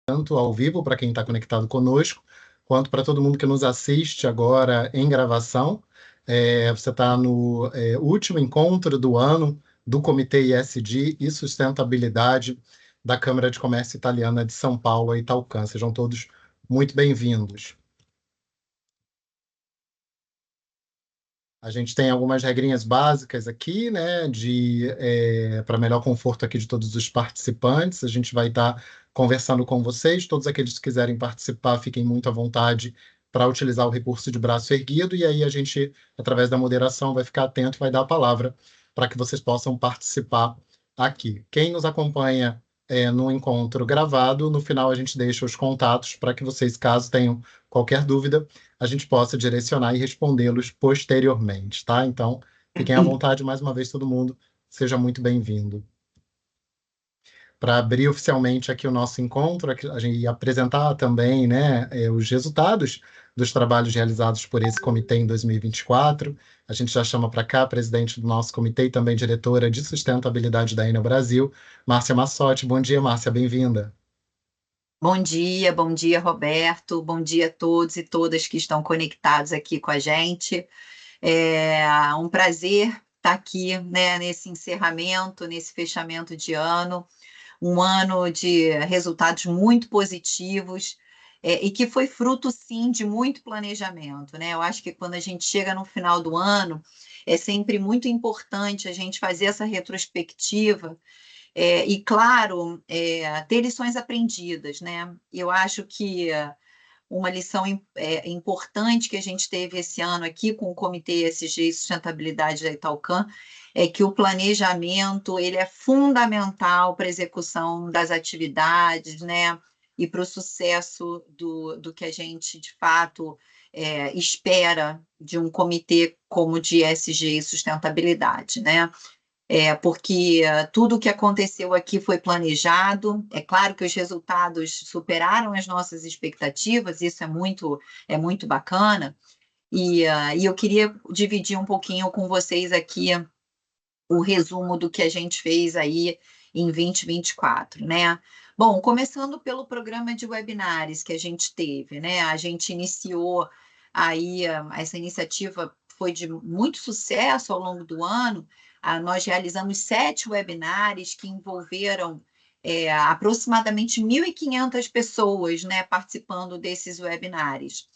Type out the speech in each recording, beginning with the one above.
tanto ao vivo para quem está conectado conosco, quanto para todo mundo que nos assiste agora em gravação. Você está no último encontro do ano do Comitê ESG e Sustentabilidade da Câmara de Comércio Italiana de São Paulo, Italcan. Sejam todos muito bem-vindos. A gente tem algumas regrinhas básicas aqui, né, para melhor conforto aqui de todos os participantes. A gente vai estar conversando com vocês. Todos aqueles que quiserem participar, fiquem muito à vontade para utilizar o recurso de braço erguido. E aí a gente, através da moderação, vai ficar atento e vai dar a palavra para que vocês possam participar aqui. Quem nos acompanha no encontro gravado, no final a gente deixa os contatos para que vocês, caso tenham qualquer dúvida, a gente possa direcionar e respondê-los posteriormente, tá? Então, fiquem à vontade, mais uma vez, todo mundo, seja muito bem-vindo. Para abrir oficialmente aqui o nosso encontro, a gente ia apresentar também, né, os resultados dos trabalhos realizados por esse comitê em 2024. A gente já chama para cá a presidente do nosso comitê e também diretora de sustentabilidade da Enel Brasil, Márcia Massotti. Bom dia, Márcia, bem-vinda. Bom dia, Roberto. Bom dia a todos e todas que estão conectados aqui com a gente. É um prazer estar aqui, né, nesse encerramento, nesse fechamento de ano, um ano de resultados muito positivos, e que foi fruto, sim, de muito planejamento, né? Eu acho que quando a gente chega no final do ano, é sempre muito importante a gente fazer essa retrospectiva e, claro, ter lições aprendidas, né? Eu acho que uma lição importante que a gente teve esse ano aqui com o Comitê ESG e Sustentabilidade da Italcan é que o planejamento ele é fundamental para a execução das atividades, né? E para o sucesso do que a gente, de fato, espera de um comitê como o de ESG e sustentabilidade, né? Porque tudo o que aconteceu aqui foi planejado. É claro que os resultados superaram as nossas expectativas, isso é muito bacana. E eu queria dividir um pouquinho com vocês aqui o resumo do que a gente fez aí em 2024, né? Bom, começando pelo programa de webinários que a gente teve, né? A gente iniciou aí, essa iniciativa foi de muito sucesso ao longo do ano. Nós realizamos 7 webinários que envolveram aproximadamente 1.500 pessoas, né, participando desses webinários.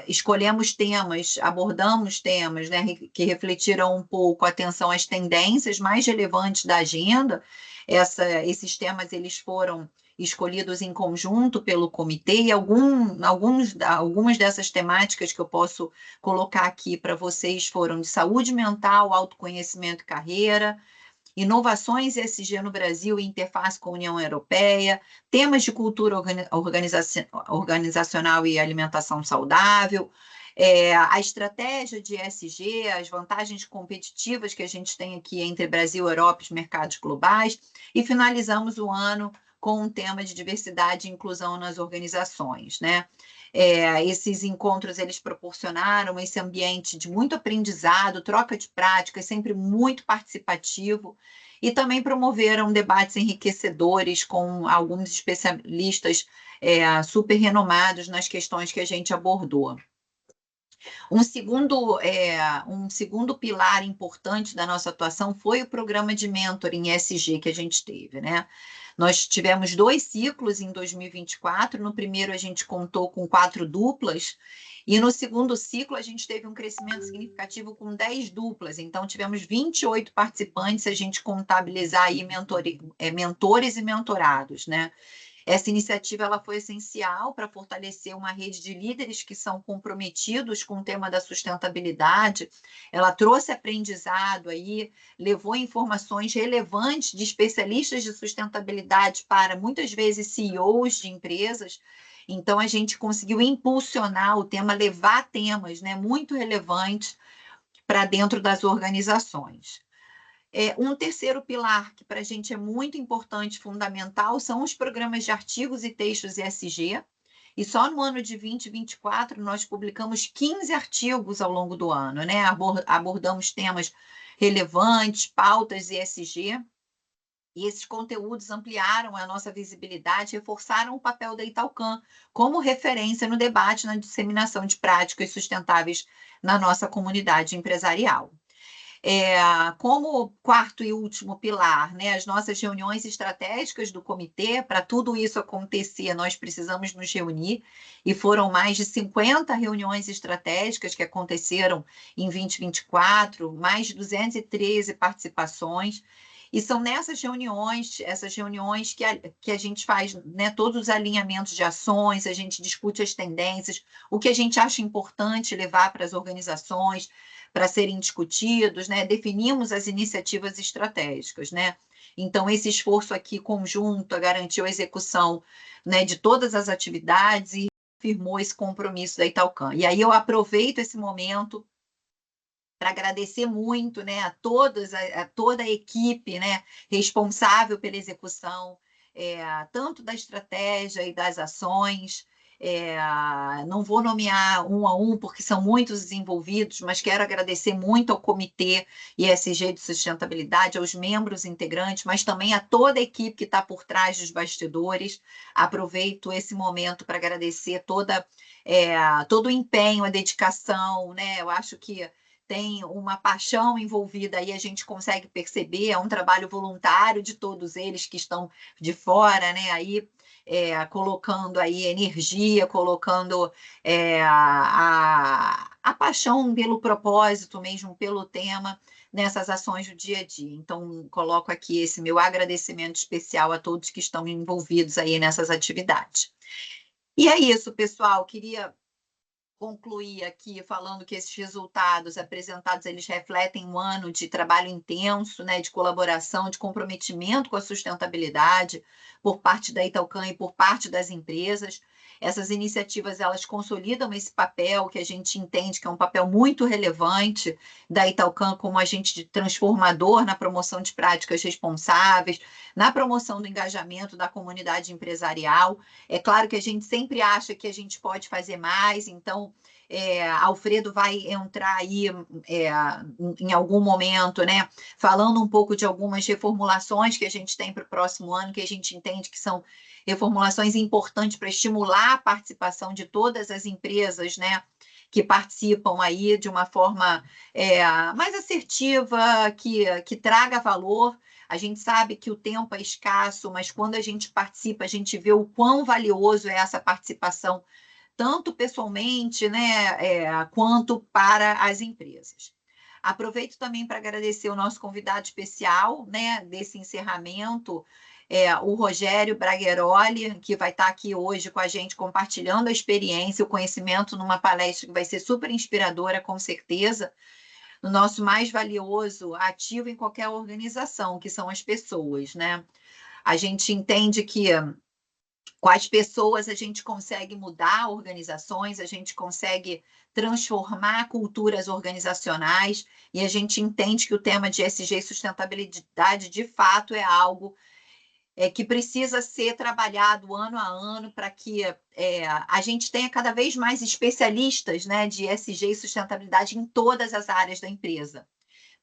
Escolhemos temas, abordamos temas, né, que refletiram um pouco a atenção às tendências mais relevantes da agenda. Esses temas eles foram escolhidos em conjunto pelo comitê e algumas dessas temáticas que eu posso colocar aqui para vocês foram de saúde mental, autoconhecimento e carreira, inovações ESG no Brasil e interface com a União Europeia, temas de cultura organizacional e alimentação saudável, a estratégia de ESG, as vantagens competitivas que a gente tem aqui entre Brasil, Europa e os mercados globais, e finalizamos o ano com um tema de diversidade e inclusão nas organizações, né? Esses encontros, eles proporcionaram esse ambiente de muito aprendizado, troca de práticas, sempre muito participativo, e também promoveram debates enriquecedores com alguns especialistas super renomados nas questões que a gente abordou. Um segundo pilar importante da nossa atuação foi o programa de mentoring ESG que a gente teve, né? Nós tivemos 2 ciclos em 2024. No primeiro, a gente contou com 4 duplas, e no segundo ciclo, a gente teve um crescimento significativo com 10 duplas. Então, tivemos 28 participantes, se a gente contabilizar aí mentores e mentorados, né? Essa iniciativa ela foi essencial para fortalecer uma rede de líderes que são comprometidos com o tema da sustentabilidade. Ela trouxe aprendizado aí, levou informações relevantes de especialistas de sustentabilidade para muitas vezes CEOs de empresas. Então a gente conseguiu impulsionar o tema, levar temas, né, muito relevantes para dentro das organizações. Um terceiro pilar que para a gente é muito importante, fundamental, são os programas de artigos e textos ESG. E só no ano de 2024 nós publicamos 15 artigos ao longo do ano, né? Abordamos temas relevantes, pautas ESG. E esses conteúdos ampliaram a nossa visibilidade, reforçaram o papel da Italcan como referência no debate na disseminação de práticas sustentáveis na nossa comunidade empresarial. Como quarto e último pilar, né, as nossas reuniões estratégicas do comitê, para tudo isso acontecer, nós precisamos nos reunir, e foram mais de 50 reuniões estratégicas que aconteceram em 2024, mais de 213 participações, e são nessas reuniões, que a gente faz, né, todos os alinhamentos de ações, a gente discute as tendências, o que a gente acha importante levar para as organizações, para serem discutidos, né? Definimos as iniciativas estratégicas, né? Então, esse esforço aqui conjunto garantiu a execução, né, de todas as atividades e firmou esse compromisso da Italcan. E aí eu aproveito esse momento para agradecer muito, né, a toda a equipe, né, responsável pela execução, tanto da estratégia e das ações. Não vou nomear um a um, porque são muitos envolvidos, mas quero agradecer muito ao Comitê ESG de Sustentabilidade, aos membros integrantes, mas também a toda a equipe que está por trás dos bastidores. Aproveito esse momento para agradecer todo o empenho, a dedicação, né? Eu acho que tem uma paixão envolvida aí, a gente consegue perceber, é um trabalho voluntário de todos eles que estão de fora, né? Aí colocando aí energia, colocando a paixão pelo propósito mesmo, pelo tema, nessas ações do dia a dia. Então, coloco aqui esse meu agradecimento especial a todos que estão envolvidos aí nessas atividades. E é isso, pessoal. Queria concluir aqui falando que esses resultados apresentados, eles refletem um ano de trabalho intenso, né, de colaboração, de comprometimento com a sustentabilidade por parte da Italcan e por parte das empresas. Essas iniciativas, elas consolidam esse papel que a gente entende que é um papel muito relevante da Italcan como agente transformador na promoção de práticas responsáveis, na promoção do engajamento da comunidade empresarial. É claro que a gente sempre acha que a gente pode fazer mais, então Alfredo vai entrar aí em algum momento, né, falando um pouco de algumas reformulações que a gente tem para o próximo ano, que a gente entende que são reformulações importantes para estimular a participação de todas as empresas, né, que participam aí de uma forma mais assertiva, que traga valor. A gente sabe que o tempo é escasso, mas quando a gente participa, a gente vê o quão valioso é essa participação, tanto pessoalmente, né, quanto para as empresas. Aproveito também para agradecer o nosso convidado especial, né, desse encerramento, o Rogério Bragheroli, que vai estar aqui hoje com a gente compartilhando a experiência, o conhecimento numa palestra que vai ser super inspiradora, com certeza, no nosso mais valioso ativo em qualquer organização, que são as pessoas, né? A gente entende que com as pessoas a gente consegue mudar organizações, a gente consegue transformar culturas organizacionais, e a gente entende que o tema de ESG e sustentabilidade, de fato, é algo que precisa ser trabalhado ano a ano para que a gente tenha cada vez mais especialistas, né, de ESG e sustentabilidade em todas as áreas da empresa,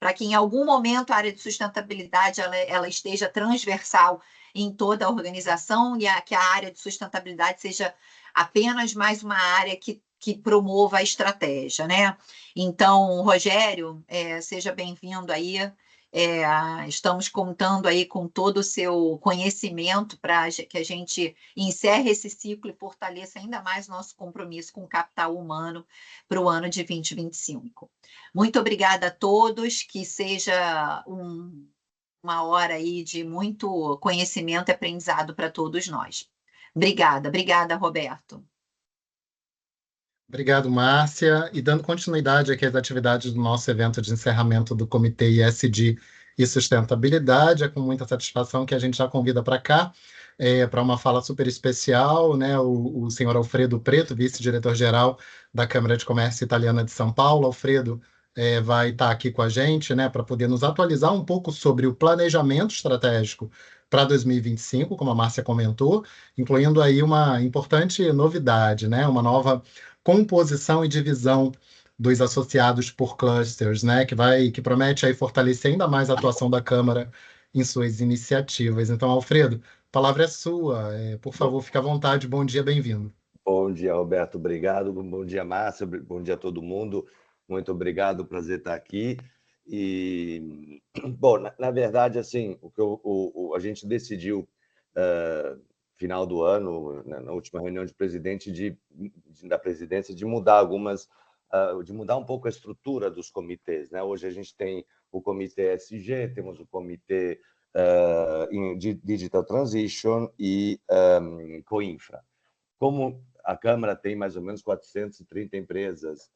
para que em algum momento a área de sustentabilidade ela esteja transversal em toda a organização e que a área de sustentabilidade seja apenas mais uma área que promova a estratégia, né? Então, Rogério, seja bem-vindo aí. Estamos contando aí com todo o seu conhecimento para que a gente encerre esse ciclo e fortaleça ainda mais nosso compromisso com o capital humano para o ano de 2025. Muito obrigada a todos, que seja uma hora aí de muito conhecimento e aprendizado para todos nós. Obrigada, Roberto. Obrigado, Márcia. E dando continuidade aqui às atividades do nosso evento de encerramento do Comitê ISD e Sustentabilidade, é com muita satisfação que a gente já convida para cá, para uma fala super especial, né, o senhor Alfredo Preto, vice-diretor-geral da Câmara de Comércio Italiana de São Paulo. Alfredo vai estar aqui com a gente, né, para poder nos atualizar um pouco sobre o planejamento estratégico para 2025, como a Márcia comentou, incluindo aí uma importante novidade, né, uma nova composição e divisão dos associados por clusters, né, que promete aí fortalecer ainda mais a atuação da Câmara em suas iniciativas. Então, Alfredo, a palavra é sua. Por Bom, favor, fique à vontade. Bom dia, bem-vindo. bom dia, Roberto. Obrigado. Bom dia, Márcia. Bom dia a todo mundo. Muito obrigado. Prazer estar aqui. E, bom, na verdade, assim, a gente decidiu, final do ano, na última reunião de presidente da presidência, de mudar de mudar um pouco a estrutura dos comitês, né? Hoje a gente tem o comitê SG, temos o comitê de Digital Transition e Coinfra. Como a Câmara tem mais ou menos 430 empresas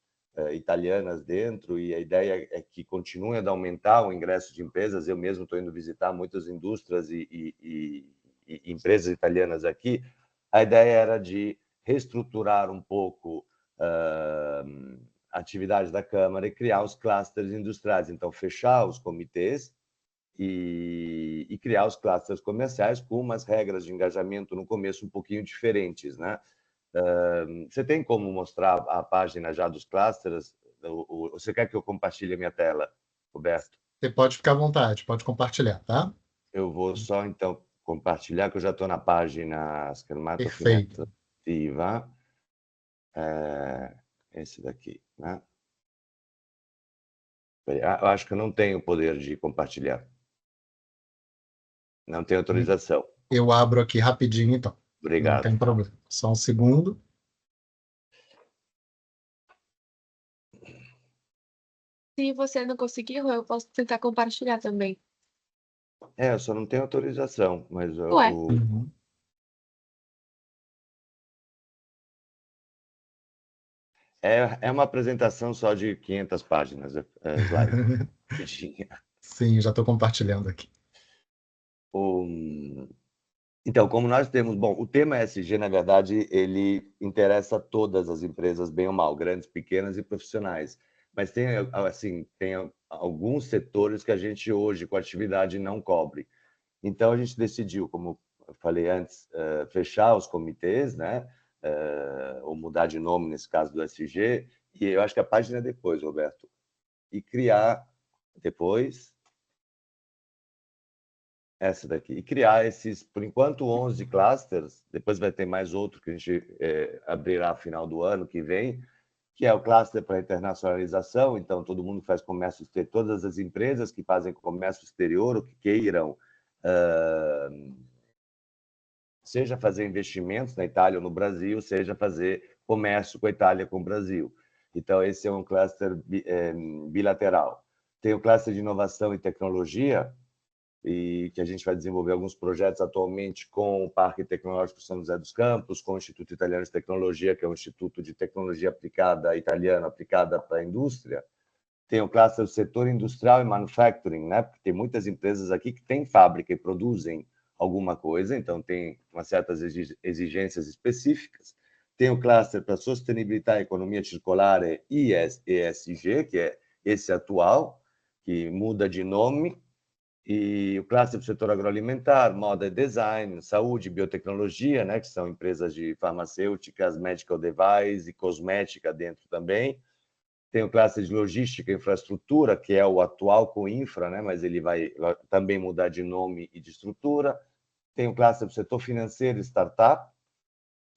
italianas dentro, e a ideia é que continue a aumentar o ingresso de empresas, eu mesmo estou indo visitar muitas indústrias e empresas italianas aqui, a ideia era de reestruturar um pouco a atividade da Câmara e criar os clusters industriais, então fechar os comitês e criar os clusters comerciais com umas regras de engajamento no começo um pouquinho diferentes, né? Você tem como mostrar a página já dos clusters? Você quer que eu compartilhe a minha tela, Roberto? Você pode ficar à vontade, pode compartilhar, tá? Eu vou só, então, compartilhar, que eu já estou na página Perfeito. Schermatofinanza. Esse daqui, né? Eu acho que eu não tenho o poder de compartilhar. Não tenho autorização. Eu abro aqui rapidinho, então. Não Obrigado. tem problema. Só um segundo. Se você não conseguiu, eu posso tentar compartilhar também. Eu só não tenho autorização, mas Ué, Uhum. é uma apresentação só de 500 páginas, slide. Sim, já estou compartilhando aqui. Então, como nós temos... Bom, o tema ESG, na verdade, ele interessa a todas as empresas, bem ou mal, grandes, pequenas e profissionais. Mas tem, assim, tem alguns setores que a gente hoje, com a atividade, não cobre. Então, a gente decidiu, como eu falei antes, fechar os comitês, né? Ou mudar de nome, nesse caso do ESG, e eu acho que a página é depois, Roberto. E criar depois... essa daqui, e criar esses, por enquanto, 11 clusters, depois vai ter mais outro que a gente abrirá no final do ano que vem, que é o cluster para internacionalização, então todo mundo faz comércio exterior, todas as empresas que fazem comércio exterior ou que queiram, seja fazer investimentos na Itália ou no Brasil, seja fazer comércio com a Itália com o Brasil. Então, esse é um cluster bilateral. Tem o cluster de inovação e tecnologia, e que a gente vai desenvolver alguns projetos atualmente com o Parque Tecnológico São José dos Campos, com o Instituto Italiano de Tecnologia, que é um instituto de tecnologia aplicada italiano, aplicada para a indústria. Tem o cluster do setor industrial e manufacturing, né? Porque tem muitas empresas aqui que têm fábrica e produzem alguma coisa, então tem umas certas exigências específicas. Tem o cluster para sustentabilidade, economia circular e ESG, que é esse atual, que muda de nome, e o cluster do setor agroalimentar, moda e design, saúde e biotecnologia, né, que são empresas de farmacêuticas, medical device e cosmética dentro também. Tem o cluster de logística e infraestrutura, que é o atual com infra, né, mas ele vai também mudar de nome e de estrutura. Tem o cluster do setor financeiro e startup,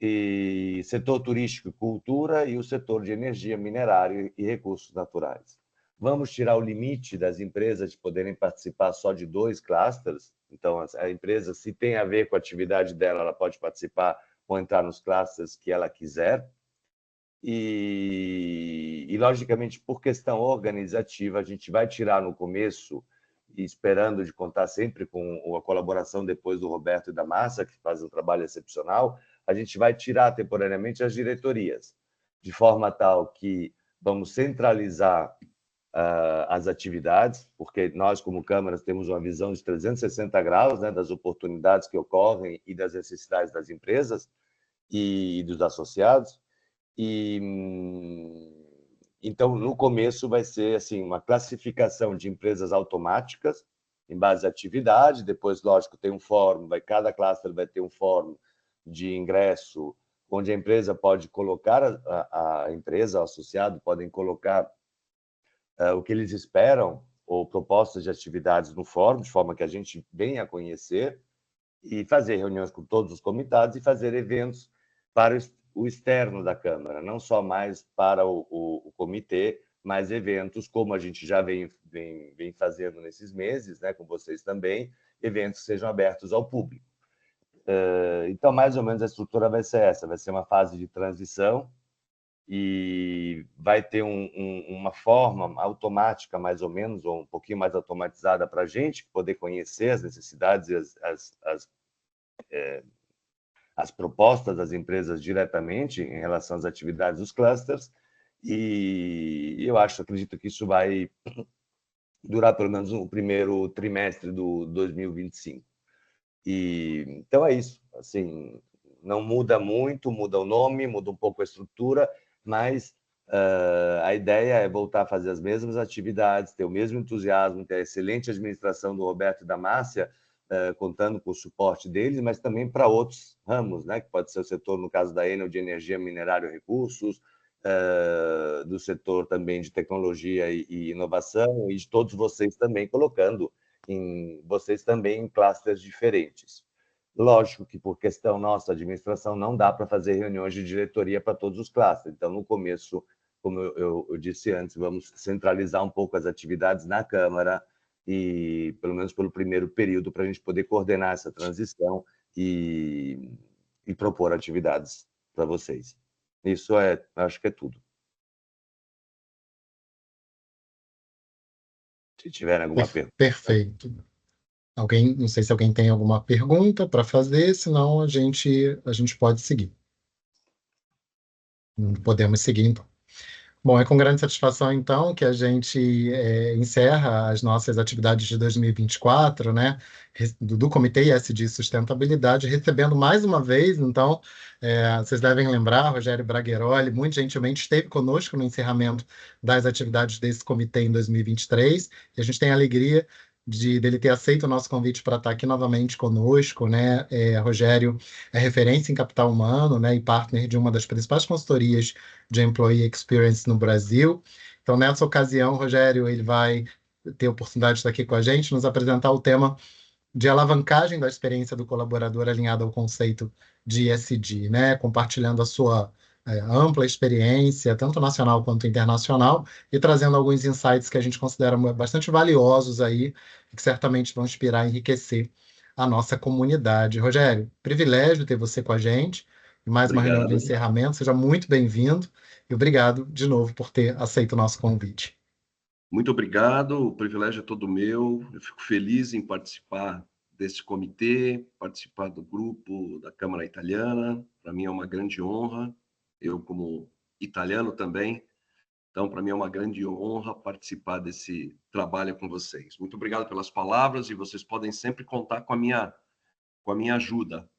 e setor turístico e cultura, e o setor de energia, minerário e recursos naturais. Vamos tirar o limite das empresas de poderem participar só de 2 clusters. Então, a empresa, se tem a ver com a atividade dela, ela pode participar ou entrar nos clusters que ela quiser. E logicamente, por questão organizativa, a gente vai tirar no começo, e esperando de contar sempre com a colaboração depois do Roberto e da Márcia, que fazem um trabalho excepcional, a gente vai tirar temporariamente as diretorias, de forma tal que vamos centralizar as atividades, porque nós, como câmaras, temos uma visão de 360 graus, né, das oportunidades que ocorrem e das necessidades das empresas e dos associados. E então, no começo, vai ser assim uma classificação de empresas automáticas em base à atividade. Depois, lógico, tem um fórum, cada cluster vai ter um fórum de ingresso, onde a empresa pode colocar, a empresa, o associado, podem colocar o que eles esperam ou propostas de atividades no fórum, de forma que a gente venha a conhecer, e fazer reuniões com todos os comitados e fazer eventos para o externo da Câmara, não só mais para o comitê, mas eventos como a gente já vem fazendo nesses meses, né, com vocês também, eventos que sejam abertos ao público. Então, mais ou menos, a estrutura vai ser essa, vai ser uma fase de transição e vai ter uma forma automática, mais ou menos, ou um pouquinho mais automatizada para a gente poder conhecer as necessidades e as propostas das empresas diretamente em relação às atividades dos clusters, e eu acredito que isso vai durar pelo menos o primeiro trimestre do 2025. Então é isso, assim, não muda muito, muda o nome, muda um pouco a estrutura, mas a ideia é voltar a fazer as mesmas atividades, ter o mesmo entusiasmo, ter a excelente administração do Roberto e da Márcia, contando com o suporte deles, mas também para outros ramos, né? Que pode ser o setor, no caso da Enel, de energia, minerário e recursos, do setor também de tecnologia e inovação, e de todos vocês também, colocando vocês também em clusters diferentes. Lógico que, por questão nossa, administração, não dá para fazer reuniões de diretoria para todos os clusters. Então, no começo, como eu disse antes, vamos centralizar um pouco as atividades na Câmara, e pelo menos pelo primeiro período, para a gente poder coordenar essa transição e propor atividades para vocês. Isso acho que é tudo. Se tiverem alguma pergunta. Perfeito. Não sei se alguém tem alguma pergunta para fazer, senão a gente pode seguir. Podemos seguir, então. Bom, é com grande satisfação, então, que a gente encerra as nossas atividades de 2024, né, do Comitê ISD Sustentabilidade, recebendo mais uma vez, então, vocês devem lembrar, Rogério Bragueroli, muito gentilmente esteve conosco no encerramento das atividades desse comitê em 2023, e a gente tem a alegria dele ter aceito o nosso convite para estar aqui novamente conosco, né? Rogério é referência em capital humano, né, e partner de uma das principais consultorias de Employee Experience no Brasil. Então, nessa ocasião, Rogério, ele vai ter a oportunidade de estar aqui com a gente, nos apresentar o tema de alavancagem da experiência do colaborador alinhado ao conceito de ESG, né? Compartilhando a sua ampla experiência, tanto nacional quanto internacional, e trazendo alguns insights que a gente considera bastante valiosos aí, e que certamente vão inspirar e enriquecer a nossa comunidade. Rogério, privilégio ter você com a gente. Mais uma reunião de encerramento. Seja muito bem-vindo e obrigado de novo por ter aceito o nosso convite. Muito obrigado, o privilégio é todo meu. Eu fico feliz em participar desse comitê, participar do grupo da Câmara Italiana. Para mim é uma grande honra, eu como italiano também. Então, para mim é uma grande honra participar desse trabalho com vocês. Muito obrigado pelas palavras e vocês podem sempre contar com a minha ajuda.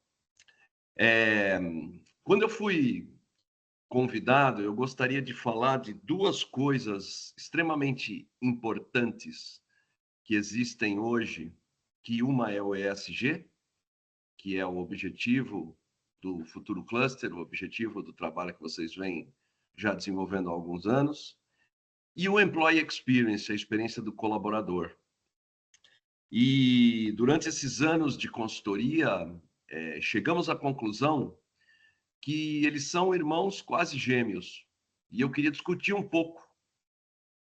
Quando eu fui convidado, eu gostaria de falar de duas coisas extremamente importantes que existem hoje, que uma é o ESG, que é o objetivo do Futuro Cluster, o objetivo do trabalho que vocês vêm já desenvolvendo há alguns anos, e o Employee Experience, a experiência do colaborador. E durante esses anos de consultoria, chegamos à conclusão que eles são irmãos quase gêmeos. E eu queria discutir um pouco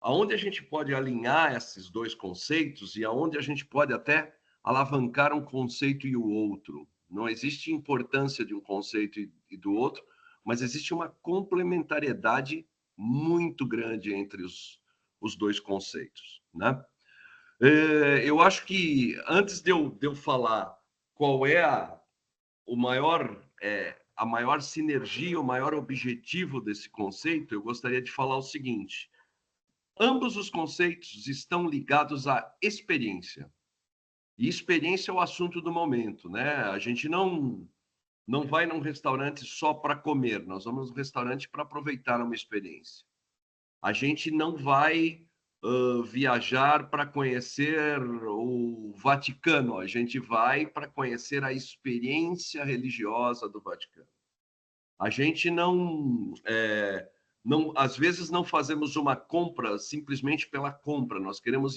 aonde a gente pode alinhar esses dois conceitos e aonde a gente pode até alavancar um conceito e o outro. Não existe importância de um conceito e do outro, mas existe uma complementariedade muito grande entre os dois conceitos, né? Eu acho que antes de eu falar qual é a maior sinergia, o maior objetivo desse conceito, eu gostaria de falar o seguinte: ambos os conceitos estão ligados à experiência. E experiência é o assunto do momento, né? A gente não vai num restaurante só para comer, nós vamos num restaurante para aproveitar uma experiência. A gente não vai viajar para conhecer o Vaticano, a gente vai para conhecer a experiência religiosa do Vaticano. A gente Não, às vezes não fazemos uma compra simplesmente pela compra, nós queremos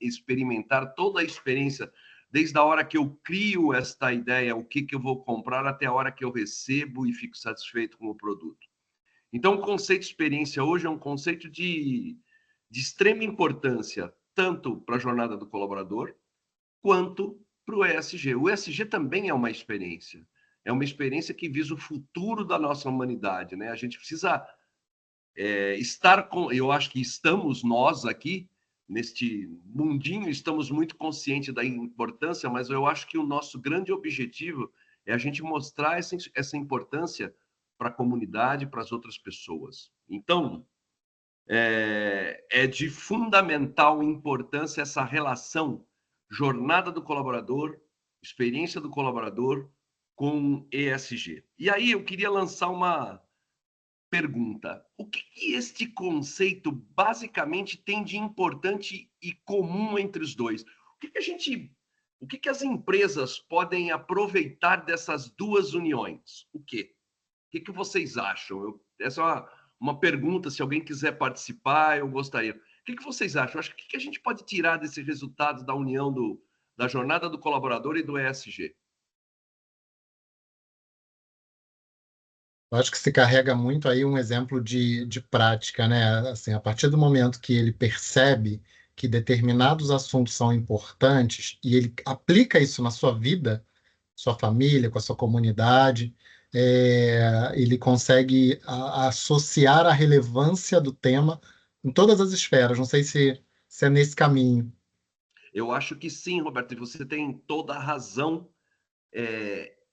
experimentar toda a experiência, desde a hora que eu crio esta ideia, o que eu vou comprar, até a hora que eu recebo e fico satisfeito com o produto. Então, o conceito de experiência hoje é um conceito de extrema importância, tanto para a jornada do colaborador, quanto para o ESG. O ESG também é uma experiência que visa o futuro da nossa humanidade, né? A gente precisa estar com, eu acho que estamos nós aqui neste mundinho, estamos muito conscientes da importância, mas eu acho que o nosso grande objetivo é a gente mostrar essa importância para a comunidade, para as outras pessoas. Então, é de fundamental importância essa relação jornada do colaborador, experiência do colaborador com ESG. E aí eu queria lançar uma pergunta: o que este conceito basicamente tem de importante e comum entre os dois? O que as empresas podem aproveitar dessas duas uniões? O quê? O que vocês acham? Essa é uma pergunta, se alguém quiser participar, eu gostaria. O que vocês acham? Eu acho que o que a gente pode tirar desse resultado da união da jornada do colaborador e do ESG? Eu acho que se carrega muito aí um exemplo de prática, né? Assim, a partir do momento que ele percebe que determinados assuntos são importantes e ele aplica isso na sua vida, sua família, com a sua comunidade, ele consegue associar a relevância do tema em todas as esferas. Não sei se é nesse caminho. Eu acho que sim, Roberto, e você tem toda a razão.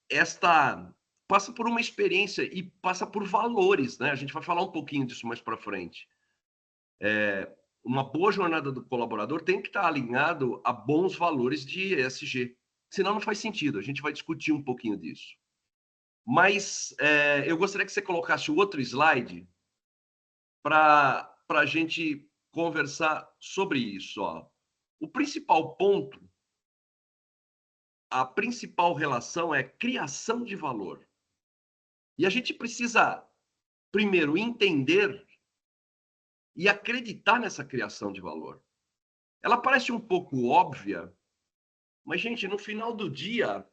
Esta passa por uma experiência e passa por valores, né? A gente vai falar um pouquinho disso mais para frente. Uma boa jornada do colaborador tem que estar alinhado a bons valores de ESG. Senão não faz sentido. A gente vai discutir um pouquinho disso. Mas eu gostaria que você colocasse o outro slide para a gente conversar sobre isso. Ó. O principal ponto, a principal relação é criação de valor. E a gente precisa, primeiro, entender e acreditar nessa criação de valor. Ela parece um pouco óbvia, mas, gente, no final do dia,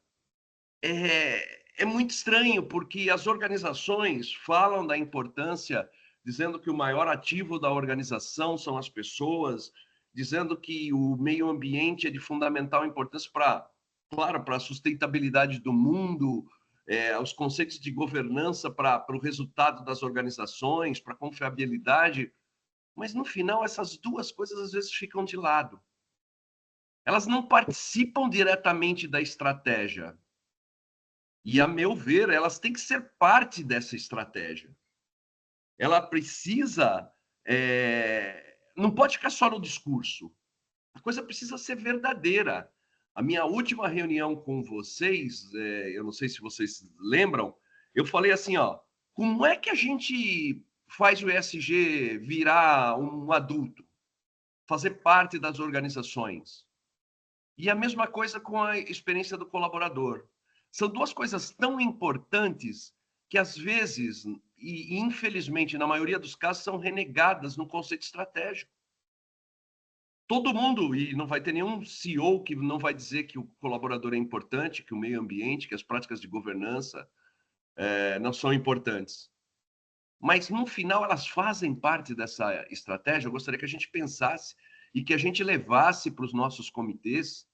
é muito estranho, porque as organizações falam da importância, dizendo que o maior ativo da organização são as pessoas, dizendo que o meio ambiente é de fundamental importância para, claro, para a sustentabilidade do mundo, os conceitos de governança para o resultado das organizações, para a confiabilidade, mas no final essas duas coisas às vezes ficam de lado. Elas não participam diretamente da estratégia. E, a meu ver, elas têm que ser parte dessa estratégia. Ela precisa... não pode ficar só no discurso. A coisa precisa ser verdadeira. A minha última reunião com vocês, eu não sei se vocês lembram, eu falei assim, ó, como é que a gente faz o ESG virar um adulto? Fazer parte das organizações? E a mesma coisa com a experiência do colaborador. São duas coisas tão importantes que, às vezes, e infelizmente, na maioria dos casos, são renegadas no conceito estratégico. Todo mundo, e não vai ter nenhum CEO que não vai dizer que o colaborador é importante, que o meio ambiente, que as práticas de governança não são importantes. Mas, no final, elas fazem parte dessa estratégia. Eu gostaria que a gente pensasse e que a gente levasse para os nossos comitês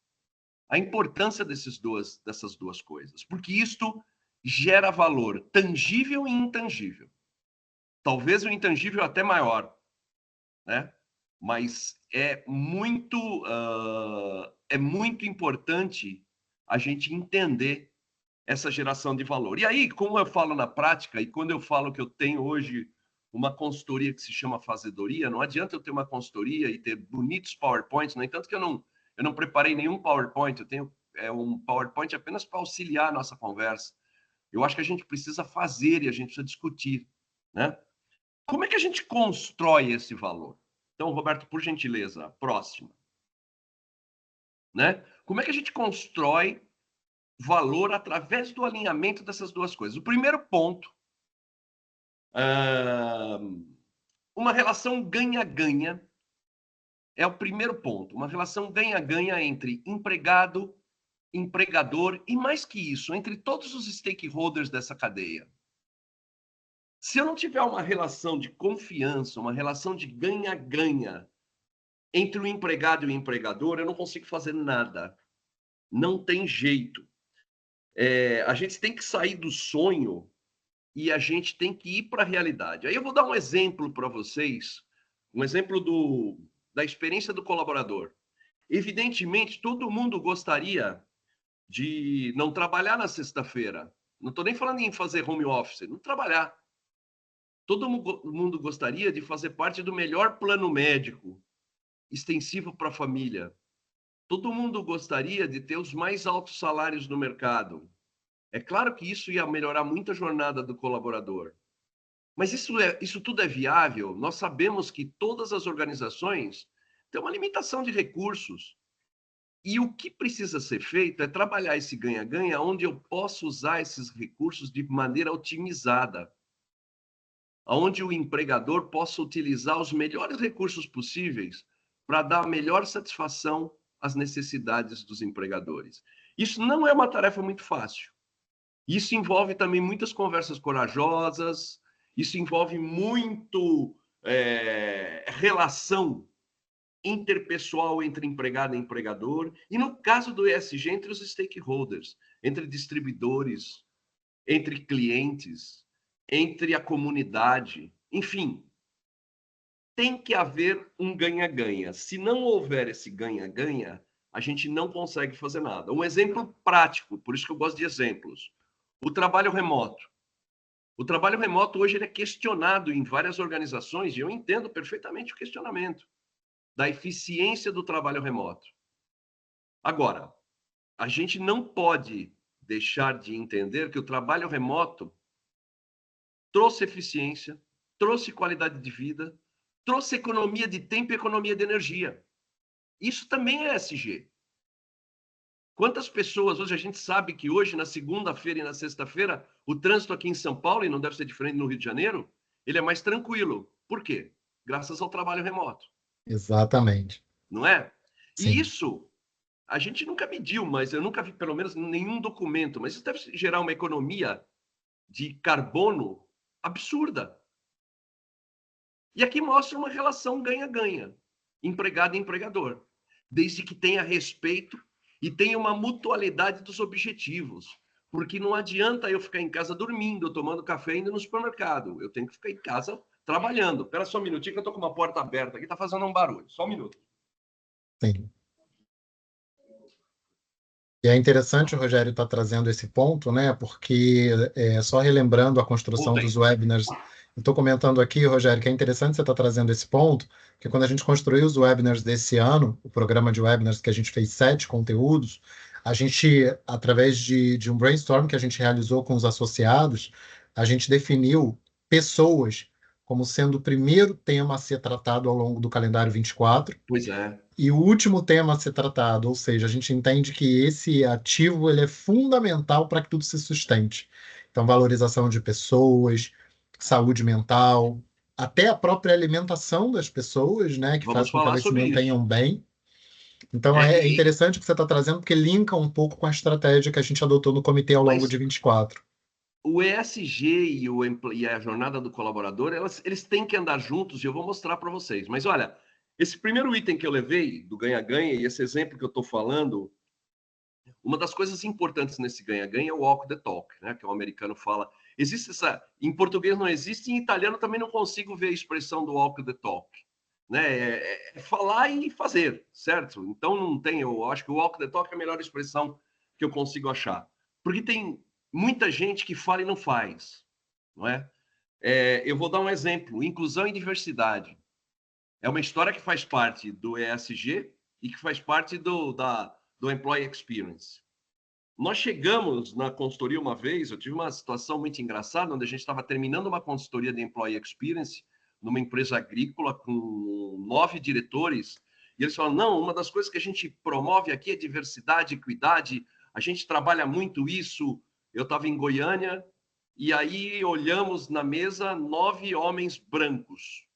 a importância dessas duas coisas, porque isto gera valor tangível e intangível. Talvez o intangível até maior, né? Mas é muito importante a gente entender essa geração de valor. E aí, como eu falo na prática, e quando eu falo que eu tenho hoje uma consultoria que se chama Fazedoria, não adianta eu ter uma consultoria e ter bonitos PowerPoints, no entanto que eu não preparei nenhum PowerPoint, eu tenho um PowerPoint apenas para auxiliar a nossa conversa. Eu acho que a gente precisa fazer e a gente precisa discutir, né? Como é que a gente constrói esse valor? Então, Roberto, por gentileza, próxima. Né? Como é que a gente constrói valor através do alinhamento dessas duas coisas? O primeiro ponto Uma relação ganha-ganha é o primeiro ponto. Uma relação ganha-ganha entre empregado, empregador e, mais que isso, entre todos os stakeholders dessa cadeia. Se eu não tiver uma relação de confiança, uma relação de ganha-ganha entre o empregado e o empregador, eu não consigo fazer nada. Não tem jeito. A gente tem que sair do sonho e a gente tem que ir para a realidade. Aí eu vou dar um exemplo para vocês, um exemplo da experiência do colaborador. Evidentemente, todo mundo gostaria de não trabalhar na sexta-feira. Não estou nem falando em fazer home office, não trabalhar. Todo mundo gostaria de fazer parte do melhor plano médico, extensivo para a família. Todo mundo gostaria de ter os mais altos salários no mercado. É claro que isso ia melhorar muito a jornada do colaborador. Mas isso tudo é viável? Nós sabemos que todas as organizações têm uma limitação de recursos. E o que precisa ser feito é trabalhar esse ganha-ganha onde eu posso usar esses recursos de maneira otimizada. Onde o empregador possa utilizar os melhores recursos possíveis para dar a melhor satisfação às necessidades dos empregadores. Isso não é uma tarefa muito fácil. Isso envolve também muitas conversas corajosas, isso envolve muito relação interpessoal entre empregado e empregador, e no caso do ESG, entre os stakeholders, entre distribuidores, entre clientes, entre a comunidade, enfim. Tem que haver um ganha-ganha. Se não houver esse ganha-ganha, a gente não consegue fazer nada. Um exemplo prático, por isso que eu gosto de exemplos. O trabalho remoto. O trabalho remoto hoje ele é questionado em várias organizações, e eu entendo perfeitamente o questionamento da eficiência do trabalho remoto. Agora, a gente não pode deixar de entender que o trabalho remoto trouxe eficiência, trouxe qualidade de vida, trouxe economia de tempo e economia de energia. Isso também é ESG. Quantas pessoas, hoje a gente sabe que hoje, na segunda-feira e na sexta-feira, o trânsito aqui em São Paulo, e não deve ser diferente no Rio de Janeiro, ele é mais tranquilo. Por quê? Graças ao trabalho remoto. Exatamente. Não é? Sim. E isso, a gente nunca mediu, mas eu nunca vi, pelo menos, nenhum documento. Mas isso deve gerar uma economia de carbono absurda. E aqui mostra uma relação ganha-ganha, empregado e empregador, desde que tenha respeito e tenha uma mutualidade dos objetivos. Porque não adianta eu ficar em casa dormindo, tomando café e indo no supermercado. Eu tenho que ficar em casa trabalhando. Espera só um minutinho que eu estou com uma porta aberta aqui, está fazendo um barulho. Só um minuto. Sim. E é interessante o Rogério estar trazendo esse ponto, né? Porque só relembrando a construção Voltei. dos webinars, eu estou comentando aqui, Rogério, que é interessante você estar trazendo esse ponto, porque quando a gente construiu os webinars desse ano, o programa de webinars que a gente fez 7 conteúdos, a gente, através de um brainstorm que a gente realizou com os associados, a gente definiu pessoas como sendo o primeiro tema a ser tratado ao longo do calendário 24. Pois é. E o último tema a ser tratado, ou seja, a gente entende que esse ativo ele é fundamental para que tudo se sustente. Então, valorização de pessoas, saúde mental, até a própria alimentação das pessoas, né, que Vamos faz com que falar elas se sobre mantenham bem. Então, é interessante o que você está trazendo, porque linka um pouco com a estratégia que a gente adotou no comitê ao longo de 24. O ESG e a jornada do colaborador, eles têm que andar juntos, e eu vou mostrar para vocês. Mas olha, esse primeiro item que eu levei, do ganha-ganha, e esse exemplo que eu estou falando, uma das coisas importantes nesse ganha-ganha é o walk the talk, né? Que o americano fala. Existe essa. Em português não existe, em italiano também não consigo ver a expressão do walk the talk. Né? É falar e fazer, certo? Então não tem. Eu acho que o walk the talk é a melhor expressão que eu consigo achar. Porque tem muita gente que fala e não faz, não é? Eu vou dar um exemplo: inclusão e diversidade. É uma história que faz parte do ESG e que faz parte do Employee Experience. Nós chegamos na consultoria uma vez, eu tive uma situação muito engraçada, onde a gente estava terminando uma consultoria de Employee Experience numa empresa agrícola com 9 diretores, e eles falaram, não, uma das coisas que a gente promove aqui é diversidade, equidade, a gente trabalha muito isso. Eu estava em Goiânia e aí olhamos na mesa 9 homens brancos.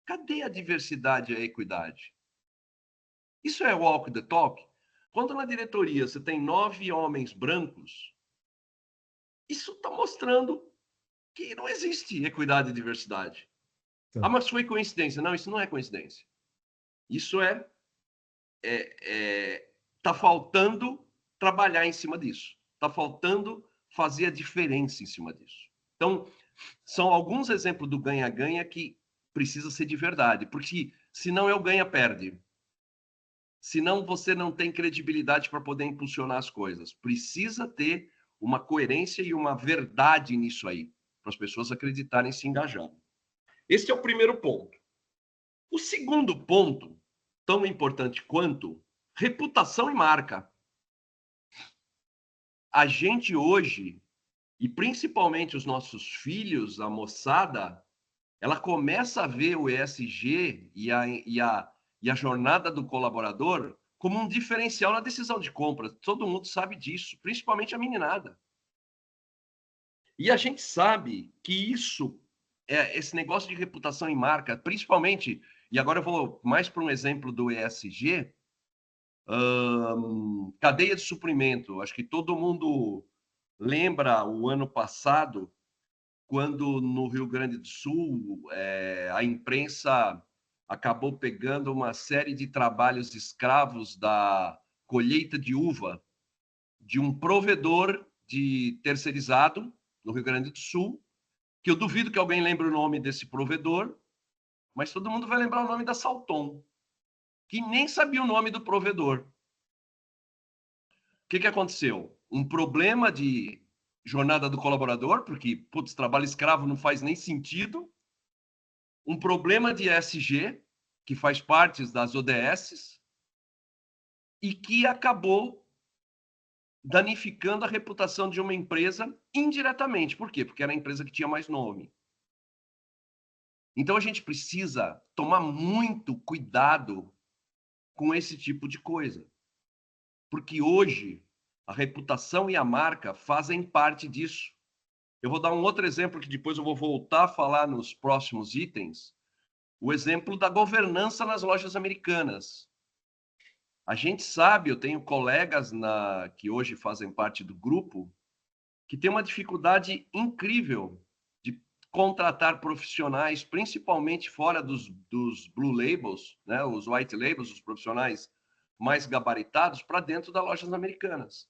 Cadê a diversidade e a equidade? Isso é walk the talk? Quando na diretoria você tem 9 homens brancos, isso está mostrando que não existe equidade e diversidade. Ah, mas foi coincidência. Não, isso não é coincidência. Isso tá faltando trabalhar em cima disso. Tá faltando fazer a diferença em cima disso. Então, são alguns exemplos do ganha-ganha que precisa ser de verdade, porque senão é o ganha-perde. Senão você não tem credibilidade para poder impulsionar as coisas. Precisa ter uma coerência e uma verdade nisso aí, para as pessoas acreditarem e se engajarem. Esse é o primeiro ponto. O segundo ponto, tão importante quanto, reputação e marca. A gente hoje, e principalmente os nossos filhos, a moçada, ela começa a ver o ESG e a jornada do colaborador como um diferencial na decisão de compra. Todo mundo sabe disso, principalmente a meninada. E a gente sabe que isso, esse negócio de reputação e marca, principalmente, e agora eu vou mais para um exemplo do ESG, cadeia de suprimento. Acho que todo mundo lembra o ano passado, quando no Rio Grande do Sul a imprensa acabou pegando uma série de trabalhos escravos da colheita de uva de um provedor de terceirizado no Rio Grande do Sul, que eu duvido que alguém lembre o nome desse provedor, mas todo mundo vai lembrar o nome da Salton, que nem sabia o nome do provedor. O que aconteceu? Um problema de jornada do colaborador, porque, putz, trabalho escravo não faz nem sentido. Um problema de ESG, que faz parte das ODSs, e que acabou danificando a reputação de uma empresa indiretamente. Por quê? Porque era a empresa que tinha mais nome. Então, a gente precisa tomar muito cuidado com esse tipo de coisa. Porque hoje, a reputação e a marca fazem parte disso. Eu vou dar um outro exemplo que depois eu vou voltar a falar nos próximos itens. O exemplo da governança nas lojas americanas. A gente sabe, eu tenho colegas que hoje fazem parte do grupo, que tem uma dificuldade incrível de contratar profissionais, principalmente fora dos blue labels, né, os white labels, os profissionais mais gabaritados, para dentro das lojas americanas.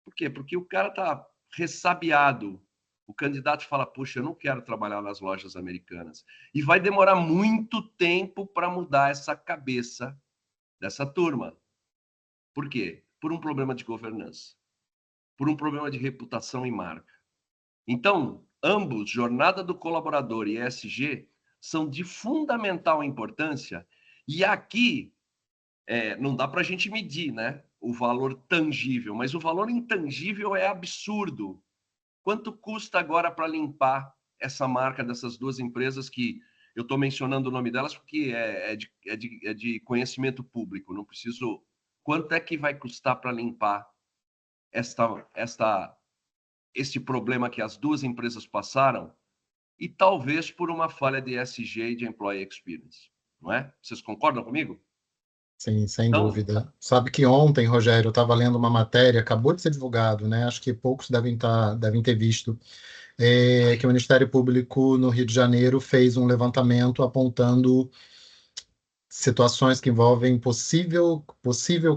Por quê? Porque o cara está ressabiado. O candidato fala, puxa, eu não quero trabalhar nas lojas americanas. E vai demorar muito tempo para mudar essa cabeça dessa turma. Por quê? Por um problema de governança. Por um problema de reputação e marca. Então, ambos, jornada do colaborador e ESG, são de fundamental importância. E aqui, não dá para a gente medir, né, o valor tangível, mas o valor intangível é absurdo. Quanto custa agora para limpar essa marca dessas duas empresas que eu estou mencionando o nome delas porque é de conhecimento público, não preciso... Quanto é que vai custar para limpar esse problema que as duas empresas passaram? E talvez por uma falha de ESG e de Employee Experience, não é? Vocês concordam comigo? Sim, sem Então, dúvida. Sabe que ontem, Rogério, eu estava lendo uma matéria, acabou de ser divulgado, né? Acho que poucos devem ter visto, que o Ministério Público no Rio de Janeiro fez um levantamento apontando situações que envolvem possível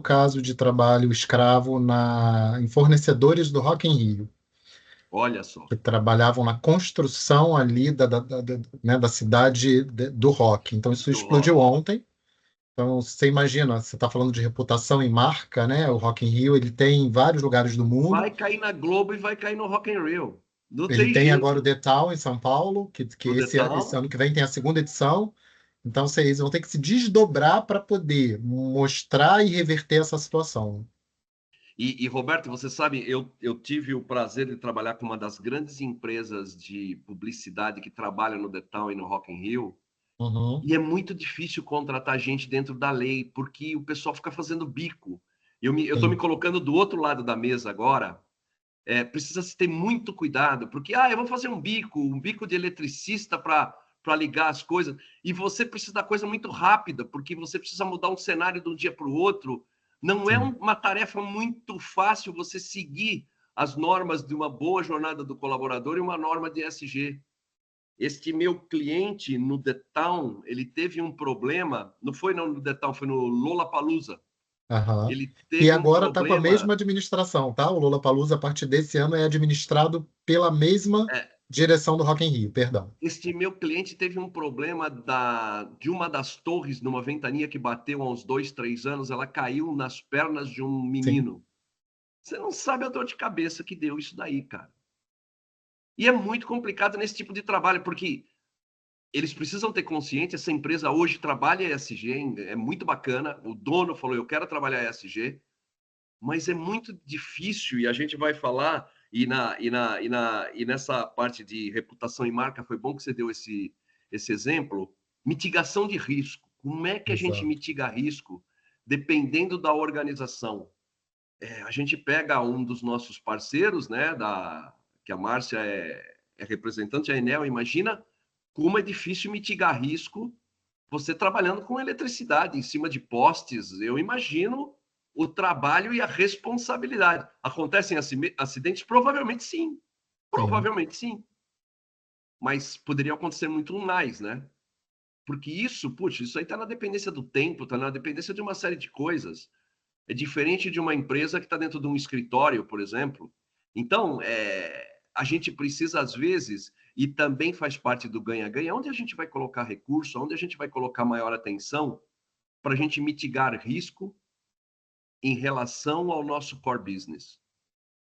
caso de trabalho escravo em fornecedores do Rock in Rio, olha só. que trabalhavam na construção ali né, da cidade do rock. Então, isso explodiu ontem. Então, você imagina, você está falando de reputação e marca, né? O Rock in Rio, ele tem em vários lugares do mundo. Vai cair na Globo e vai cair no Rock in Rio. Não Ele tem tem jeito. agora o The Town em São Paulo, que O The esse Town. ano que vem tem a segunda edição. Então, vocês vão ter que se desdobrar para poder mostrar e reverter essa situação. E Roberto, você sabe, eu tive o prazer de trabalhar com uma das grandes empresas de publicidade que trabalha no The Town e no Rock in Rio. Uhum. E é muito difícil contratar gente dentro da lei, porque o pessoal fica fazendo bico. Eu estou me colocando do outro lado da mesa agora, precisa se ter muito cuidado, porque eu vou fazer um bico de eletricista para ligar as coisas, e você precisa da coisa muito rápida, porque você precisa mudar um cenário de um dia para o outro. Não é uma tarefa muito fácil você seguir as normas de uma boa jornada do colaborador e uma norma de ESG. Este meu cliente no The Town, ele teve um problema, não foi no The Town, foi no Lollapalooza. Aham. Ele E teve um agora está com a problema. mesma administração, tá? O Lollapalooza, a partir desse ano, é administrado pela mesma direção do Rock in Rio, perdão. Este meu cliente teve um problema de uma das torres numa ventania que bateu há uns 2, 3 anos, ela caiu nas pernas de um menino. Sim. Você não sabe a dor de cabeça que deu isso daí, cara. E é muito complicado nesse tipo de trabalho, porque eles precisam ter consciência, essa empresa hoje trabalha ESG, é muito bacana, o dono falou, eu quero trabalhar ESG, mas é muito difícil, e a gente vai falar, e nessa parte de reputação e marca, foi bom que você deu esse exemplo, mitigação de risco. Como é que a gente Exato. mitiga risco dependendo da organização? A gente pega um dos nossos parceiros, né, que a Márcia é representante, a Enel, imagina como é difícil mitigar risco você trabalhando com eletricidade em cima de postes. Eu imagino o trabalho e a responsabilidade. Acontecem acidentes? Provavelmente sim. Sim. Provavelmente sim. Mas poderia acontecer muito mais, né? Porque isso aí está na dependência do tempo, está na dependência de uma série de coisas. É diferente de uma empresa que está dentro de um escritório, por exemplo. Então, a gente precisa, às vezes, e também faz parte do ganha-ganha, onde a gente vai colocar recurso, onde a gente vai colocar maior atenção para a gente mitigar risco em relação ao nosso core business.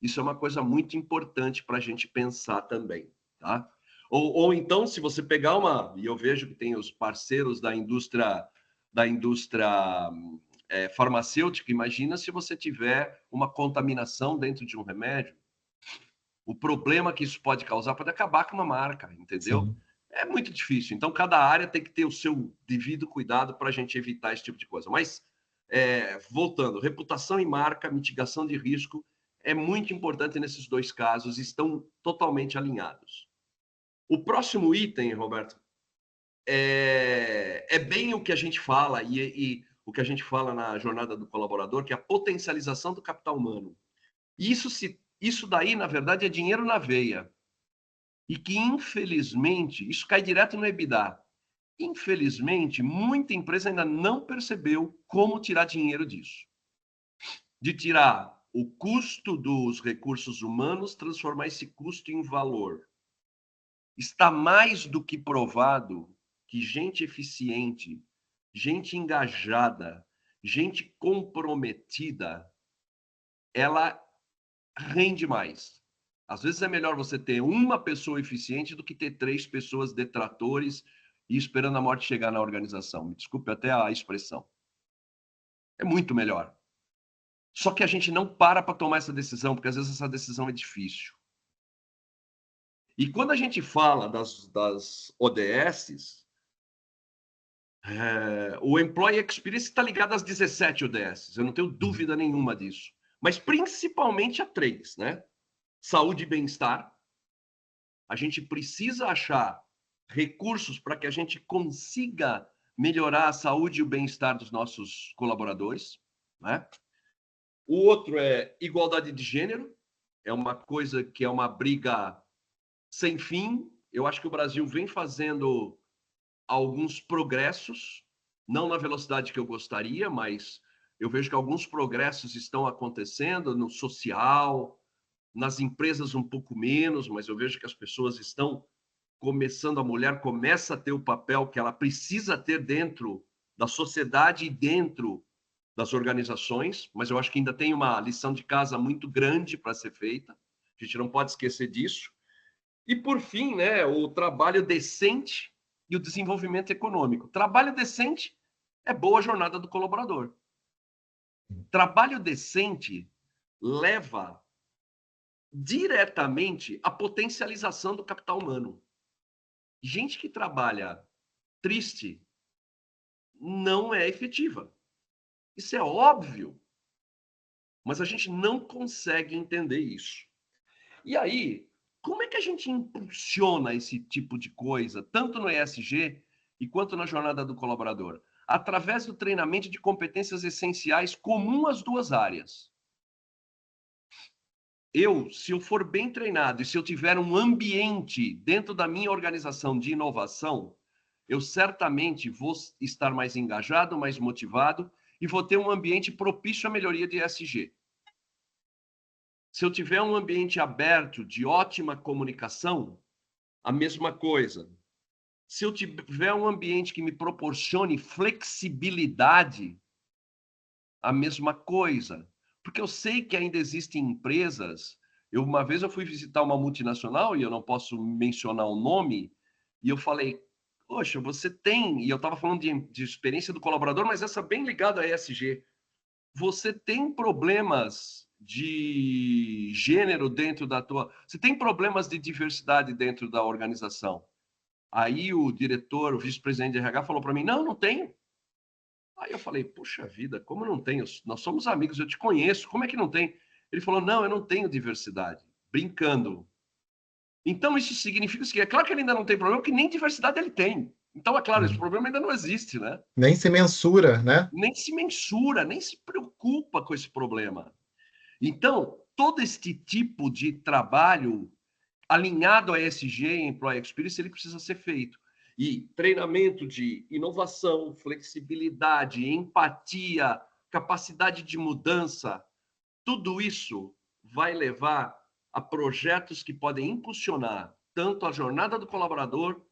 Isso é uma coisa muito importante para a gente pensar também, tá? Ou então, se você pegar e eu vejo que tem os parceiros da indústria farmacêutica, imagina se você tiver uma contaminação dentro de um remédio. O problema que isso pode causar pode acabar com uma marca, entendeu? Sim. É muito difícil. Então, cada área tem que ter o seu devido cuidado para a gente evitar esse tipo de coisa. Mas, voltando, reputação e marca, mitigação de risco, é muito importante nesses dois casos, estão totalmente alinhados. O próximo item, Roberto, é bem o que a gente fala e o que a gente fala na jornada do colaborador, que é a potencialização do capital humano. E isso daí, na verdade, é dinheiro na veia. E que, infelizmente, isso cai direto no EBITDA. Infelizmente, muita empresa ainda não percebeu como tirar dinheiro disso. De tirar o custo dos recursos humanos, transformar esse custo em valor. Está mais do que provado que gente eficiente, gente engajada, gente comprometida, ela rende mais. Às vezes é melhor você ter uma pessoa eficiente do que ter 3 pessoas detratores e esperando a morte chegar na organização. Me desculpe até a expressão. É muito melhor. Só que a gente não para tomar essa decisão, porque às vezes essa decisão é difícil. E quando a gente fala das ODSs, o Employee Experience está ligado às 17 ODSs, eu não tenho dúvida nenhuma disso. Mas principalmente a 3, né? Saúde e bem-estar. A gente precisa achar recursos para que a gente consiga melhorar a saúde e o bem-estar dos nossos colaboradores, né? O outro é igualdade de gênero, é uma coisa que é uma briga sem fim. Eu acho que o Brasil vem fazendo alguns progressos, não na velocidade que eu gostaria, mas eu vejo que alguns progressos estão acontecendo no social, nas empresas um pouco menos, mas eu vejo que as pessoas estão começando, a mulher começa a ter o papel que ela precisa ter dentro da sociedade e dentro das organizações, mas eu acho que ainda tem uma lição de casa muito grande para ser feita. A gente não pode esquecer disso. E, por fim, né, o trabalho decente e o desenvolvimento econômico. Trabalho decente é boa jornada do colaborador. Trabalho decente leva diretamente à potencialização do capital humano. Gente que trabalha triste não é efetiva. Isso é óbvio. Mas a gente não consegue entender isso. E aí, como é que a gente impulsiona esse tipo de coisa, tanto no ESG e quanto na jornada do colaborador? Através do treinamento de competências essenciais comum às duas áreas. Se eu for bem treinado e se eu tiver um ambiente dentro da minha organização de inovação, eu certamente vou estar mais engajado, mais motivado e vou ter um ambiente propício à melhoria de ESG. Se eu tiver um ambiente aberto de ótima comunicação, a mesma coisa. Se eu tiver um ambiente que me proporcione flexibilidade, a mesma coisa. Porque eu sei que ainda existem empresas. Uma vez eu fui visitar uma multinacional, e eu não posso mencionar o nome, e eu falei, poxa, você tem, e eu estava falando de experiência do colaborador, mas essa bem ligada a ESG. Você tem problemas de gênero dentro da tua... Você tem problemas de diversidade dentro da organização. Aí o diretor, o vice-presidente de RH falou para mim, não tenho. Aí eu falei, puxa vida, como não tenho? Nós somos amigos, eu te conheço, como é que não tem? Ele falou, não, eu não tenho diversidade. Brincando. Então isso significa que é claro que ele ainda não tem problema, porque nem diversidade ele tem. Então, é claro, esse problema ainda não existe, né? Nem se mensura, né? Nem se mensura, nem se preocupa com esse problema. Então, todo este tipo de trabalho alinhado a ESG e Employee Experience, ele precisa ser feito. E treinamento de inovação, flexibilidade, empatia, capacidade de mudança, tudo isso vai levar a projetos que podem impulsionar tanto a jornada do colaborador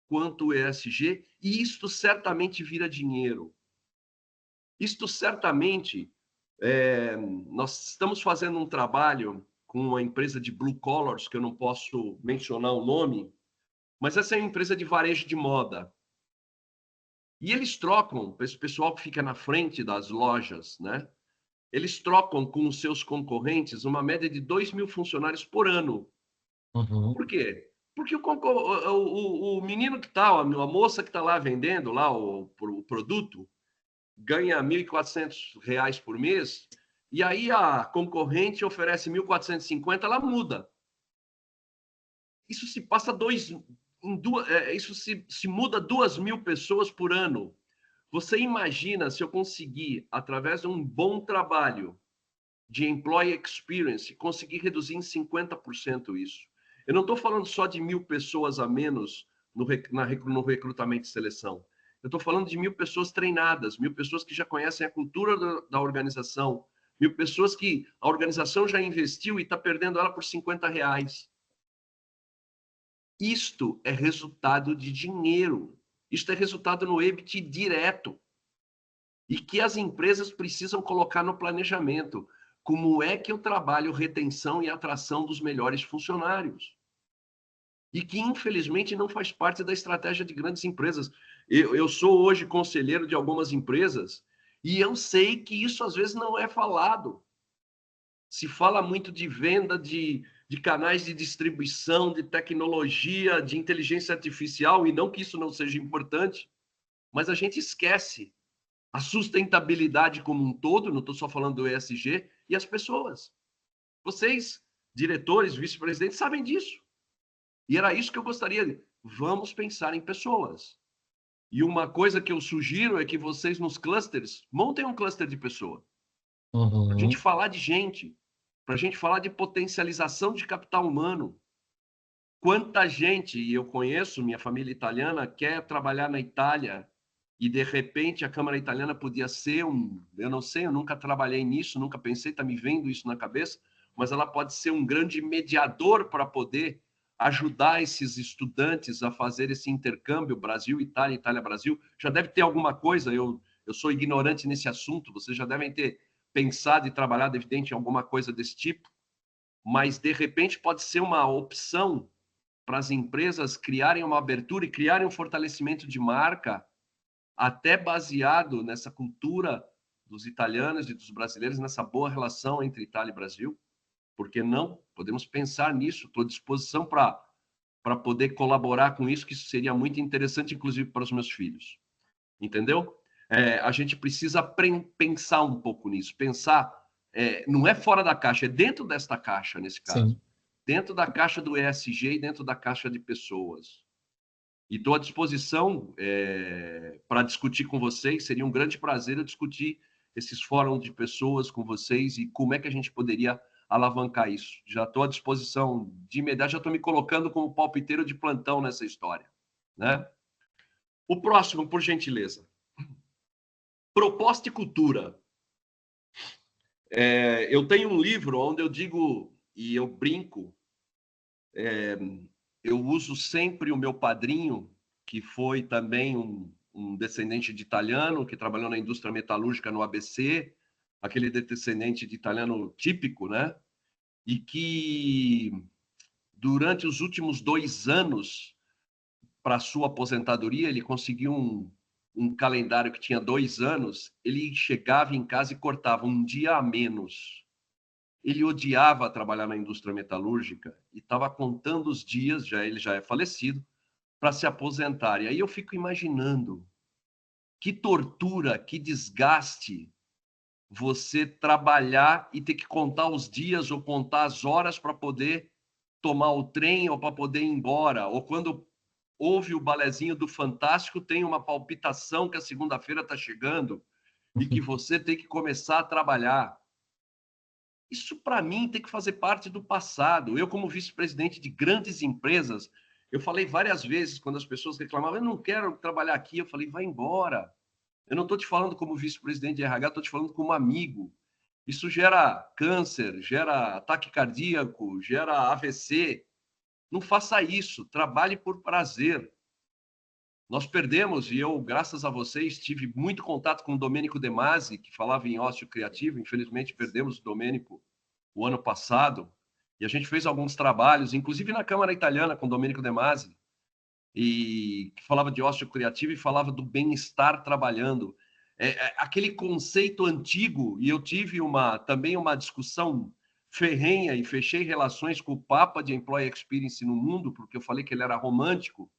quanto o ESG, e isto certamente vira dinheiro. Isto certamente, nós estamos fazendo um trabalho com uma empresa de blue collars, que eu não posso mencionar o nome, mas essa é uma empresa de varejo de moda. E eles trocam, esse pessoal que fica na frente das lojas, né? Eles trocam com os seus concorrentes uma média de 2.000 funcionários por ano. Uhum. Por quê? Porque o menino que está, a moça que está lá vendendo lá o produto, ganha R$ 1.400 por mês, e aí a concorrente oferece 1.450, ela muda. Isso se passa isso se muda 2.000 pessoas por ano. Você imagina se eu conseguir, através de um bom trabalho de employee experience, conseguir reduzir em 50% isso. Eu não estou falando só de 1.000 pessoas a menos no recrutamento e seleção. Eu estou falando de 1.000 pessoas treinadas, 1.000 pessoas que já conhecem a cultura da organização, 1.000 pessoas que a organização já investiu e está perdendo ela por R$ 50. Isto é resultado de dinheiro. Isto é resultado no EBIT direto. E que as empresas precisam colocar no planejamento. Como é que eu trabalho retenção e atração dos melhores funcionários? E que, infelizmente, não faz parte da estratégia de grandes empresas. Eu sou hoje conselheiro de algumas empresas e eu sei que isso, às vezes, não é falado. Se fala muito de venda de canais de distribuição, de tecnologia, de inteligência artificial, e não que isso não seja importante, mas a gente esquece a sustentabilidade como um todo, não estou só falando do ESG, e as pessoas. Vocês, diretores, vice-presidentes, sabem disso. E era isso que eu gostaria. Vamos pensar em pessoas. E uma coisa que eu sugiro é que vocês, nos clusters, montem um cluster de pessoa. Para a gente falar de gente, para a gente falar de potencialização de capital humano. Quanta gente, e eu conheço, minha família italiana, quer trabalhar na Itália, e de repente a Câmara Italiana podia ser eu não sei, eu nunca trabalhei nisso, nunca pensei, está me vendo isso na cabeça, mas ela pode ser um grande mediador para poder ajudar esses estudantes a fazer esse intercâmbio Brasil-Itália, Itália-Brasil. Já deve ter alguma coisa, eu sou ignorante nesse assunto, vocês já devem ter pensado e trabalhado, evidente, em alguma coisa desse tipo, mas de repente pode ser uma opção para as empresas criarem uma abertura e criarem um fortalecimento de marca até baseado nessa cultura dos italianos e dos brasileiros, nessa boa relação entre Itália e Brasil. Por que não? Podemos pensar nisso. Estou à disposição para poder colaborar com isso, que isso seria muito interessante, inclusive para os meus filhos. Entendeu? A gente precisa pensar um pouco nisso. Pensar, não é fora da caixa, é dentro desta caixa, nesse caso. Sim. dentro da caixa do ESG e dentro da caixa de pessoas. E estou à disposição para discutir com vocês. Seria um grande prazer eu discutir esses fóruns de pessoas com vocês e como é que a gente poderia alavancar isso. Já estou à disposição de imediato, já estou me colocando como palpiteiro de plantão nessa história, né? O próximo, por gentileza. Proposta e cultura. Eu tenho um livro onde eu digo, e eu brinco, eu uso sempre o meu padrinho, que foi também um descendente de italiano, que trabalhou na indústria metalúrgica no ABC, aquele descendente de italiano típico, né? E que, durante os últimos 2 anos, para sua aposentadoria, ele conseguiu um calendário que tinha 2 anos, ele chegava em casa e cortava um dia a menos. Ele odiava trabalhar na indústria metalúrgica e estava contando os dias, ele já é falecido, para se aposentar. E aí eu fico imaginando que tortura, que desgaste você trabalhar e ter que contar os dias ou contar as horas para poder tomar o trem ou para poder ir embora. Ou quando ouve o balezinho do Fantástico, tem uma palpitação que a segunda-feira está chegando e que você tem que começar a trabalhar. Isso, para mim, tem que fazer parte do passado. Eu, como vice-presidente de grandes empresas, eu falei várias vezes, quando as pessoas reclamavam, eu não quero trabalhar aqui, eu falei, vai embora. Eu não estou te falando como vice-presidente de RH, estou te falando como amigo. Isso gera câncer, gera ataque cardíaco, gera AVC. Não faça isso, trabalhe por prazer. Nós perdemos, e eu, graças a vocês, tive muito contato com o Domênico De Masi, que falava em ócio criativo. Infelizmente, perdemos o Domênico o ano passado. E a gente fez alguns trabalhos, inclusive na Câmara Italiana, com o Domênico De Masi, e que falava de ócio criativo e falava do bem-estar trabalhando. Aquele conceito antigo, e eu tive também uma discussão ferrenha e fechei relações com o Papa de Employee Experience no mundo, porque eu falei que ele era romântico,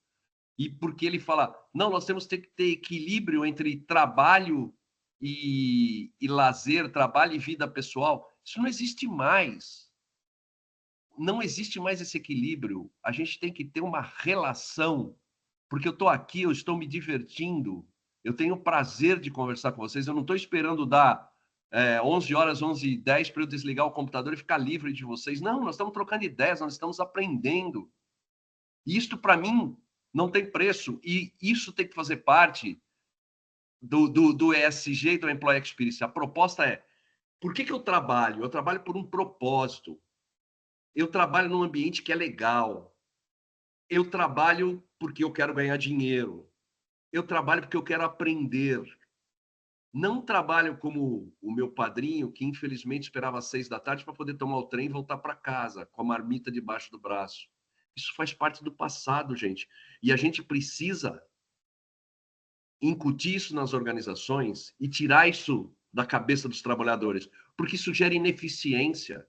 e porque ele fala, não, nós temos que ter equilíbrio entre trabalho e lazer, trabalho e vida pessoal. Isso não existe mais. Não existe mais esse equilíbrio. A gente tem que ter uma relação, porque eu estou aqui, eu estou me divertindo, eu tenho o prazer de conversar com vocês, eu não estou esperando dar 11 horas, 11h10 para eu desligar o computador e ficar livre de vocês. Não, nós estamos trocando ideias, nós estamos aprendendo. E isto, para mim, não tem preço. E isso tem que fazer parte do ESG, do Employee Experience. A proposta é, por que eu trabalho? Eu trabalho por um propósito. Eu trabalho num ambiente que é legal. Eu trabalho porque eu quero ganhar dinheiro. Eu trabalho porque eu quero aprender. Não trabalho como o meu padrinho, que infelizmente esperava às 6 da tarde para poder tomar o trem e voltar para casa, com a marmita debaixo do braço. Isso faz parte do passado, gente. E a gente precisa incutir isso nas organizações e tirar isso da cabeça dos trabalhadores, porque isso gera ineficiência.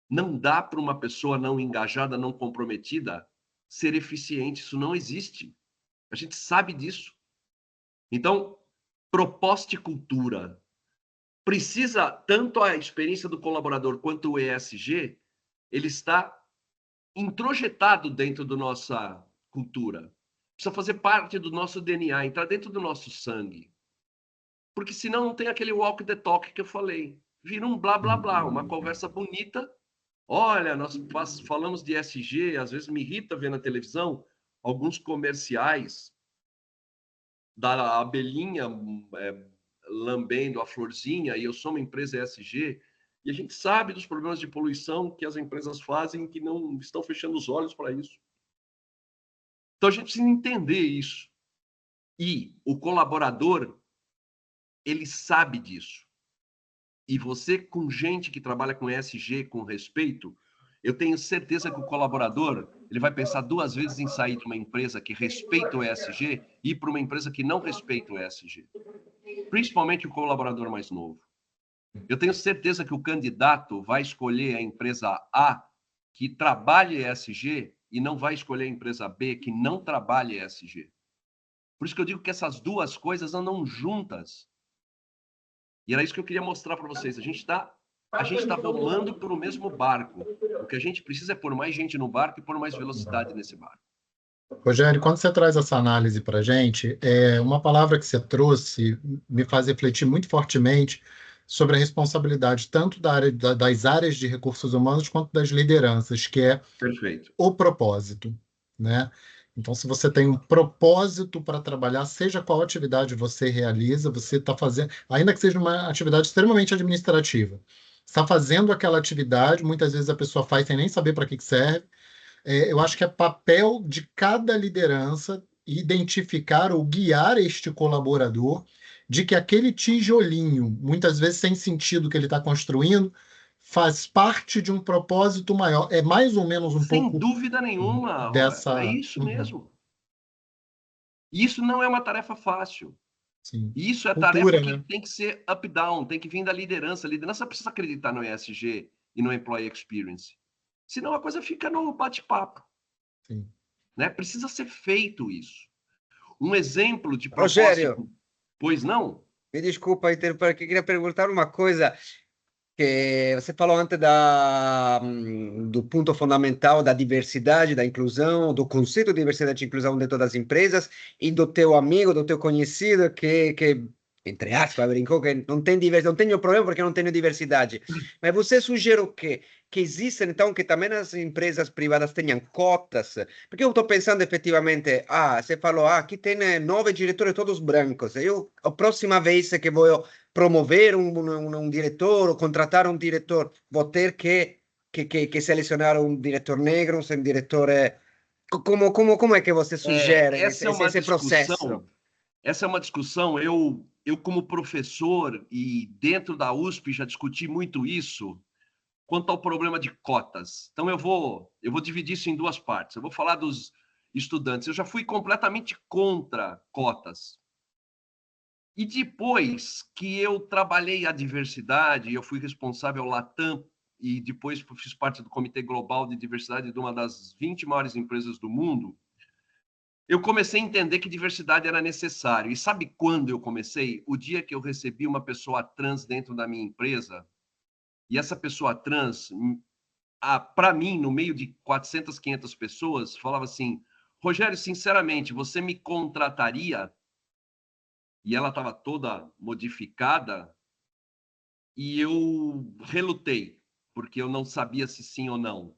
Não dá para uma pessoa não engajada, não comprometida, ser eficiente. Isso não existe. A gente sabe disso. Então, proposta e cultura. Precisa, tanto a experiência do colaborador quanto o ESG, ele está introjetado dentro da nossa cultura. Precisa fazer parte do nosso DNA, entrar dentro do nosso sangue. Porque senão não tem aquele walk the talk que eu falei. Vira um blá, blá, blá, uma conversa bonita. Olha, nós falamos de ESG, às vezes me irrita ver na televisão alguns comerciais da abelhinha lambendo a florzinha, e eu sou uma empresa ESG, e a gente sabe dos problemas de poluição que as empresas fazem que não estão fechando os olhos para isso. Então a gente precisa entender isso. E o colaborador, ele sabe disso. E você, com gente que trabalha com ESG, com respeito, eu tenho certeza que o colaborador ele vai pensar 2 vezes em sair de uma empresa que respeita o ESG e ir para uma empresa que não respeita o ESG. Principalmente o colaborador mais novo. Eu tenho certeza que o candidato vai escolher a empresa A que trabalhe ESG e não vai escolher a empresa B que não trabalhe ESG. Por isso que eu digo que essas 2 coisas andam juntas. E era isso que eu queria mostrar para vocês. A gente está remando para o mesmo barco. O que a gente precisa é pôr mais gente no barco e pôr mais velocidade nesse barco. Rogério, quando você traz essa análise para a gente, uma palavra que você trouxe me faz refletir muito fortemente sobre a responsabilidade tanto das áreas de recursos humanos quanto das lideranças, que é Perfeito. o propósito, né? Então, se você tem um propósito para trabalhar, seja qual atividade você realiza, você está fazendo, ainda que seja uma atividade extremamente administrativa, está fazendo aquela atividade, muitas vezes a pessoa faz sem nem saber para que serve. Eu acho que é papel de cada liderança identificar ou guiar este colaborador de que aquele tijolinho, muitas vezes sem sentido que ele está construindo, faz parte de um propósito maior. É mais ou menos um Sem pouco dúvida nenhuma, Roberto. É dessa. isso mesmo. Isso não é uma tarefa fácil. Sim. Isso é Cultura, tarefa que né? tem que ser up-down, tem que vir da liderança. A liderança precisa acreditar no ESG e no Employee Experience. Senão a coisa fica no bate-papo. Sim. Né? Precisa ser feito isso. Um exemplo de Rogério, propósito. Pois não? me desculpa interromper, que queria perguntar uma coisa que você falou antes do ponto fundamental da diversidade, da inclusão, do conceito de diversidade e inclusão dentro das empresas e do teu amigo, do teu conhecido que entre aspas, brincou que não tem diversidade, não tenho problema porque não tenho diversidade. Mas você sugere o quê? Que existem, então, que também as empresas privadas tenham cotas? Porque eu estou pensando efetivamente, você falou, aqui tem 9 diretores todos brancos. Eu, a próxima vez que vou promover um diretor ou contratar um diretor, vou ter que selecionar um diretor negro, um diretor... Como é que você sugere Essa é uma esse processo? discussão. Essa é uma discussão. Eu, como professor e dentro da USP, já discuti muito isso quanto ao problema de cotas. Então, eu vou dividir isso em duas partes. Eu vou falar dos estudantes. Eu já fui completamente contra cotas. E depois que eu trabalhei a diversidade, eu fui responsável Latam e depois fiz parte do Comitê Global de Diversidade de uma das 20 maiores empresas do mundo, eu comecei a entender que diversidade era necessário. E sabe quando eu comecei? O dia que eu recebi uma pessoa trans dentro da minha empresa, e essa pessoa trans, para mim, no meio de 400, 500 pessoas, falava assim, Rogério, sinceramente, você me contrataria? E ela estava toda modificada, e eu relutei, porque eu não sabia se sim ou não.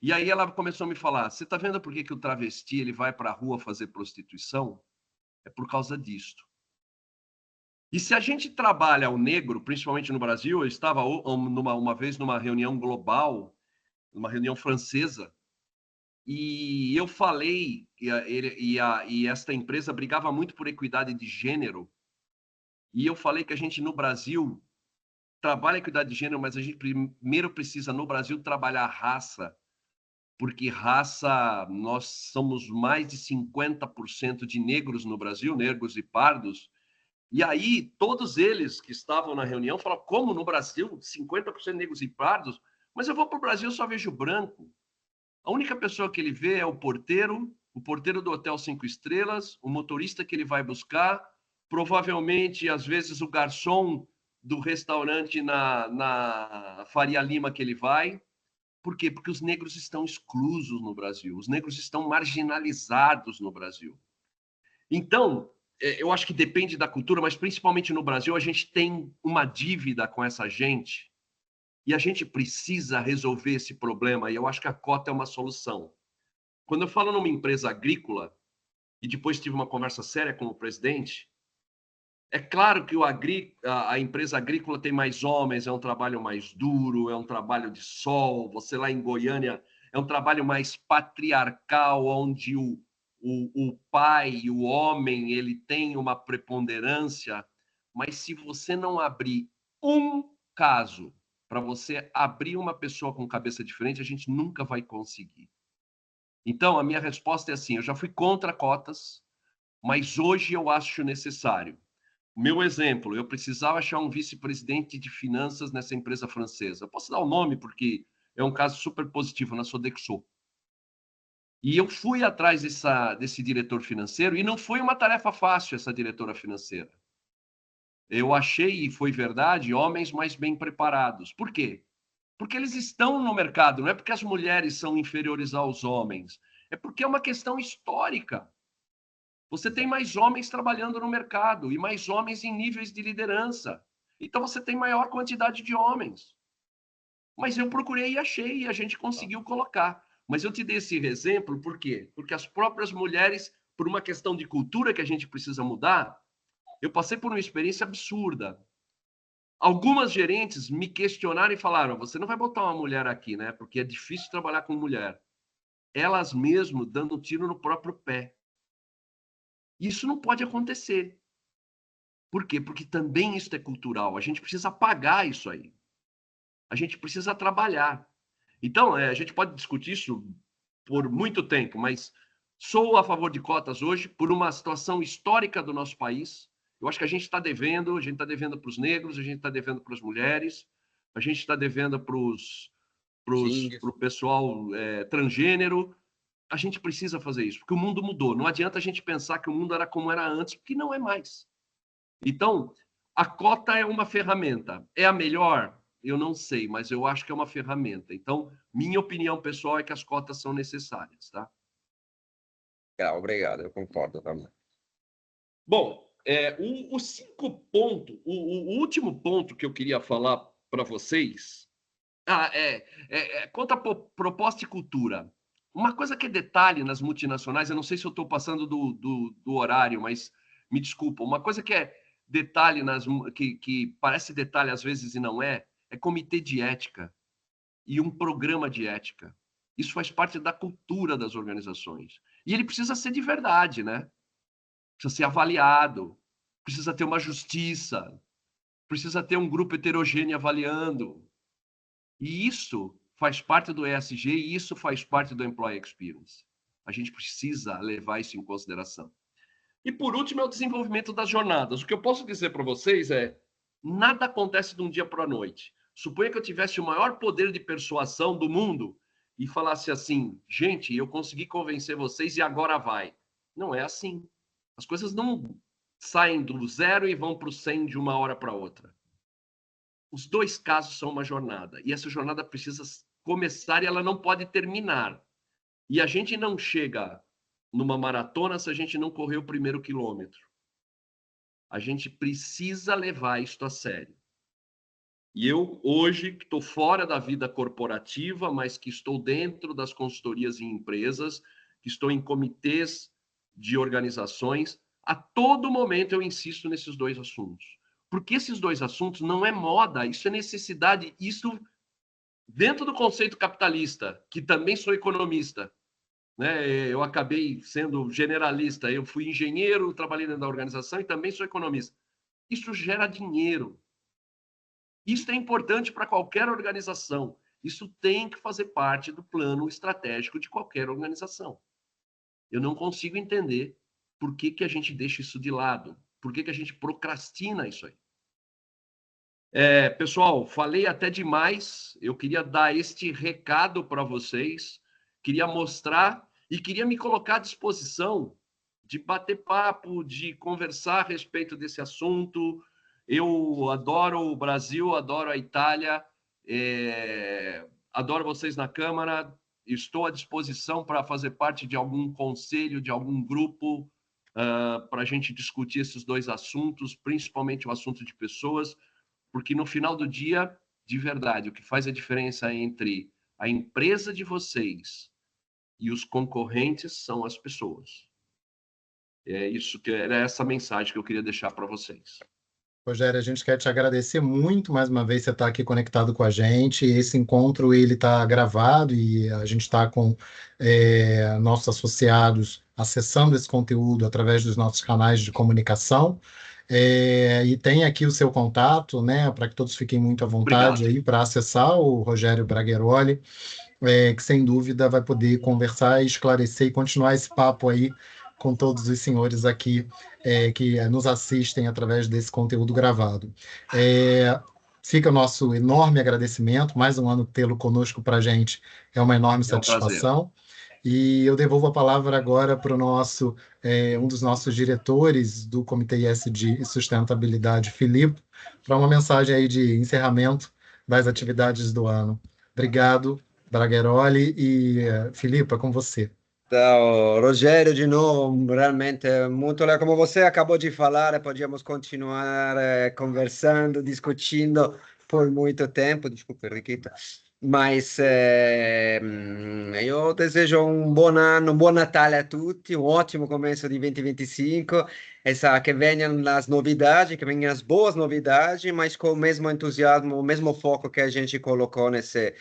E aí ela começou a me falar, você está vendo por que o travesti ele vai para a rua fazer prostituição? É por causa disto. E se a gente trabalha o negro, principalmente no Brasil, eu estava uma vez numa reunião global, numa reunião francesa, e eu falei, e esta empresa brigava muito por equidade de gênero, e eu falei que a gente no Brasil trabalha equidade de gênero, mas a gente primeiro precisa no Brasil trabalhar raça, porque raça, nós somos mais de 50% de negros no Brasil, negros e pardos. E aí, todos eles que estavam na reunião falaram, como no Brasil, 50% negros e pardos? Mas eu vou para o Brasil e só vejo branco. A única pessoa que ele vê é o porteiro do Hotel 5 Estrelas, o motorista que ele vai buscar, provavelmente, às vezes, o garçom do restaurante na Faria Lima que ele vai. Por quê? Porque os negros estão exclusos no Brasil, os negros estão marginalizados no Brasil. Então, eu acho que depende da cultura, mas principalmente no Brasil, a gente tem uma dívida com essa gente e a gente precisa resolver esse problema, e eu acho que a cota é uma solução. Quando eu falo numa empresa agrícola, e depois tive uma conversa séria com o presidente, é claro que a empresa agrícola tem mais homens, é um trabalho mais duro, é um trabalho de sol. Você lá em Goiânia é um trabalho mais patriarcal, onde o pai, o homem, ele tem uma preponderância. Mas se você não abrir um caso para você abrir uma pessoa com cabeça diferente, a gente nunca vai conseguir. Então, a minha resposta é assim, eu já fui contra cotas, mas hoje eu acho necessário. Meu exemplo, eu precisava achar um vice-presidente de finanças nessa empresa francesa. Eu posso dar o nome porque é um caso super positivo na Sodexo. E eu fui atrás desse diretor financeiro e não foi uma tarefa fácil essa diretora financeira. Eu achei, e foi verdade, homens mais bem preparados. Por quê? Porque eles estão no mercado, não é porque as mulheres são inferiores aos homens, é porque é uma questão histórica. Você tem mais homens trabalhando no mercado e mais homens em níveis de liderança. Então você tem maior quantidade de homens. Mas eu procurei e achei, e a gente conseguiu colocar. Mas eu te dei esse exemplo, por quê? Porque as próprias mulheres, por uma questão de cultura que a gente precisa mudar, eu passei por uma experiência absurda. Algumas gerentes me questionaram e falaram: você não vai botar uma mulher aqui, né? Porque é difícil trabalhar com mulher. Elas mesmo dando tiro no próprio pé. Isso não pode acontecer. Por quê? Porque também isso é cultural. A gente precisa apagar isso aí. A gente precisa trabalhar. Então, a gente pode discutir isso por muito tempo, mas sou a favor de cotas hoje por uma situação histórica do nosso país. Eu acho que a gente está devendo para os negros, a gente está devendo para as mulheres, a gente está devendo para o pessoal transgênero. A gente precisa fazer isso, porque o mundo mudou. Não adianta a gente pensar que o mundo era como era antes, porque não é mais. Então, a cota é uma ferramenta. É a melhor? Eu não sei, mas eu acho que é uma ferramenta. Então, minha opinião pessoal é que as cotas são necessárias, tá? Obrigado, eu concordo também. Bom, o último ponto que eu queria falar para vocês quanto à proposta e cultura. Uma coisa que é detalhe nas multinacionais, eu não sei se eu estou passando do horário, mas me desculpa, uma coisa que é detalhe, que parece detalhe às vezes e não é comitê de ética e um programa de ética. Isso faz parte da cultura das organizações. E ele precisa ser de verdade, né? Precisa ser avaliado, precisa ter uma justiça, precisa ter um grupo heterogêneo avaliando. E isso faz parte do ESG e isso faz parte do Employee Experience. A gente precisa levar isso em consideração. E, por último, é o desenvolvimento das jornadas. O que eu posso dizer para vocês nada acontece de um dia para a noite. Suponha que eu tivesse o maior poder de persuasão do mundo e falasse assim: gente, eu consegui convencer vocês e agora vai. Não é assim. As coisas não saem do 0 e vão para o 100 de uma hora para outra. Os dois casos são uma jornada. E essa jornada precisa começar e ela não pode terminar. E a gente não chega numa maratona se a gente não correr o primeiro quilômetro. A gente precisa levar isto a sério. E eu, hoje, que estou fora da vida corporativa, mas que estou dentro das consultorias em empresas, que estou em comitês de organizações, a todo momento eu insisto nesses dois assuntos. Porque esses dois assuntos não é moda, isso é necessidade, isso dentro do conceito capitalista, que também sou economista, né? Eu acabei sendo generalista, eu fui engenheiro, trabalhei dentro da organização e também sou economista. Isso gera dinheiro. Isso é importante para qualquer organização. Isso tem que fazer parte do plano estratégico de qualquer organização. Eu não consigo entender por que a gente deixa isso de lado, por que a gente procrastina isso aí. Pessoal, falei até demais. Eu queria dar este recado para vocês, queria mostrar e queria me colocar à disposição de bater papo, de conversar a respeito desse assunto. Eu adoro o Brasil, adoro a Itália, adoro vocês na Câmara. Estou à disposição para fazer parte de algum conselho, de algum grupo, para a gente discutir esses dois assuntos, principalmente o assunto de pessoas, porque no final do dia, de verdade, o que faz a diferença entre a empresa de vocês e os concorrentes são as pessoas. Era essa mensagem que eu queria deixar para vocês. Rogério, a gente quer te agradecer muito mais uma vez você estar aqui conectado com a gente. Esse encontro ele está gravado e a gente está com nossos associados acessando esse conteúdo através dos nossos canais de comunicação. E tem aqui o seu contato, né, para que todos fiquem muito à vontade aí para acessar o Rogério Bragheroli, que sem dúvida vai poder conversar, esclarecer e continuar esse papo aí com todos os senhores aqui que nos assistem através desse conteúdo gravado. Fica o nosso enorme agradecimento, mais um ano tê-lo conosco para a gente é uma enorme satisfação. E eu devolvo a palavra agora para o nosso, um dos nossos diretores do Comitê ESG e Sustentabilidade, Filipe, para uma mensagem aí de encerramento das atividades do ano. Obrigado, Bragueroli e Filipa, com você. Ciao, Rogério, de novo, realmente muito legal. Como você acabou de falar, podíamos continuar conversando, discutindo por muito tempo. Desculpe, Riquita. Mas eu desejo um bom ano, um bom Natal a tutti, um ótimo começo de 2025. Que venham as novidades, que venham as boas novidades, mas com o mesmo entusiasmo, o mesmo foco que a gente colocou nesse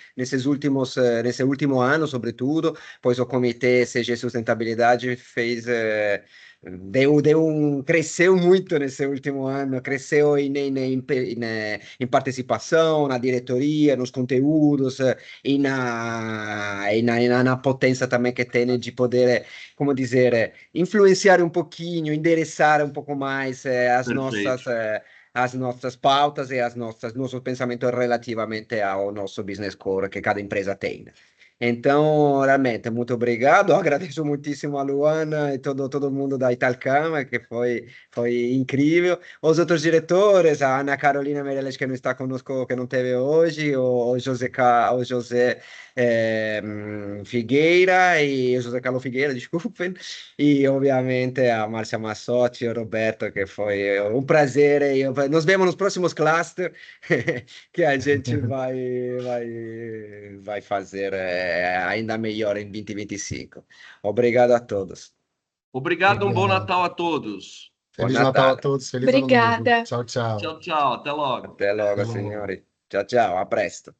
último ano, sobretudo, pois o Comitê CG Sustentabilidade cresceu muito nesse último ano, cresceu em participação, na diretoria, nos conteúdos na potência também que tem de poder, como dizer, influenciar um pouquinho, endereçar um pouco mais as nossas pautas e nossos pensamentos relativamente ao nosso business core que cada empresa tem. Então, realmente, muito obrigado. Agradeço muitíssimo a Luana e todo mundo da Italcama, que foi incrível. Os outros diretores, a Ana Carolina Meirelles, que não está conosco, que não teve hoje, o José Figueira e o José Carlos Figueira, desculpem, e obviamente a Márcia Massotti e o Roberto, que foi um prazer. E nos vemos nos próximos clusters que a gente vai fazer ainda melhor em 2025. Obrigado a todos. Obrigado, um bom Obrigado. Natal a todos. Feliz Bom Natal a Natal. todos, feliz ano novo. Obrigada. Tchau, tchau. Tchau, tchau. Até logo. Até logo, Até logo. signori. Ciao, ciao, a presto.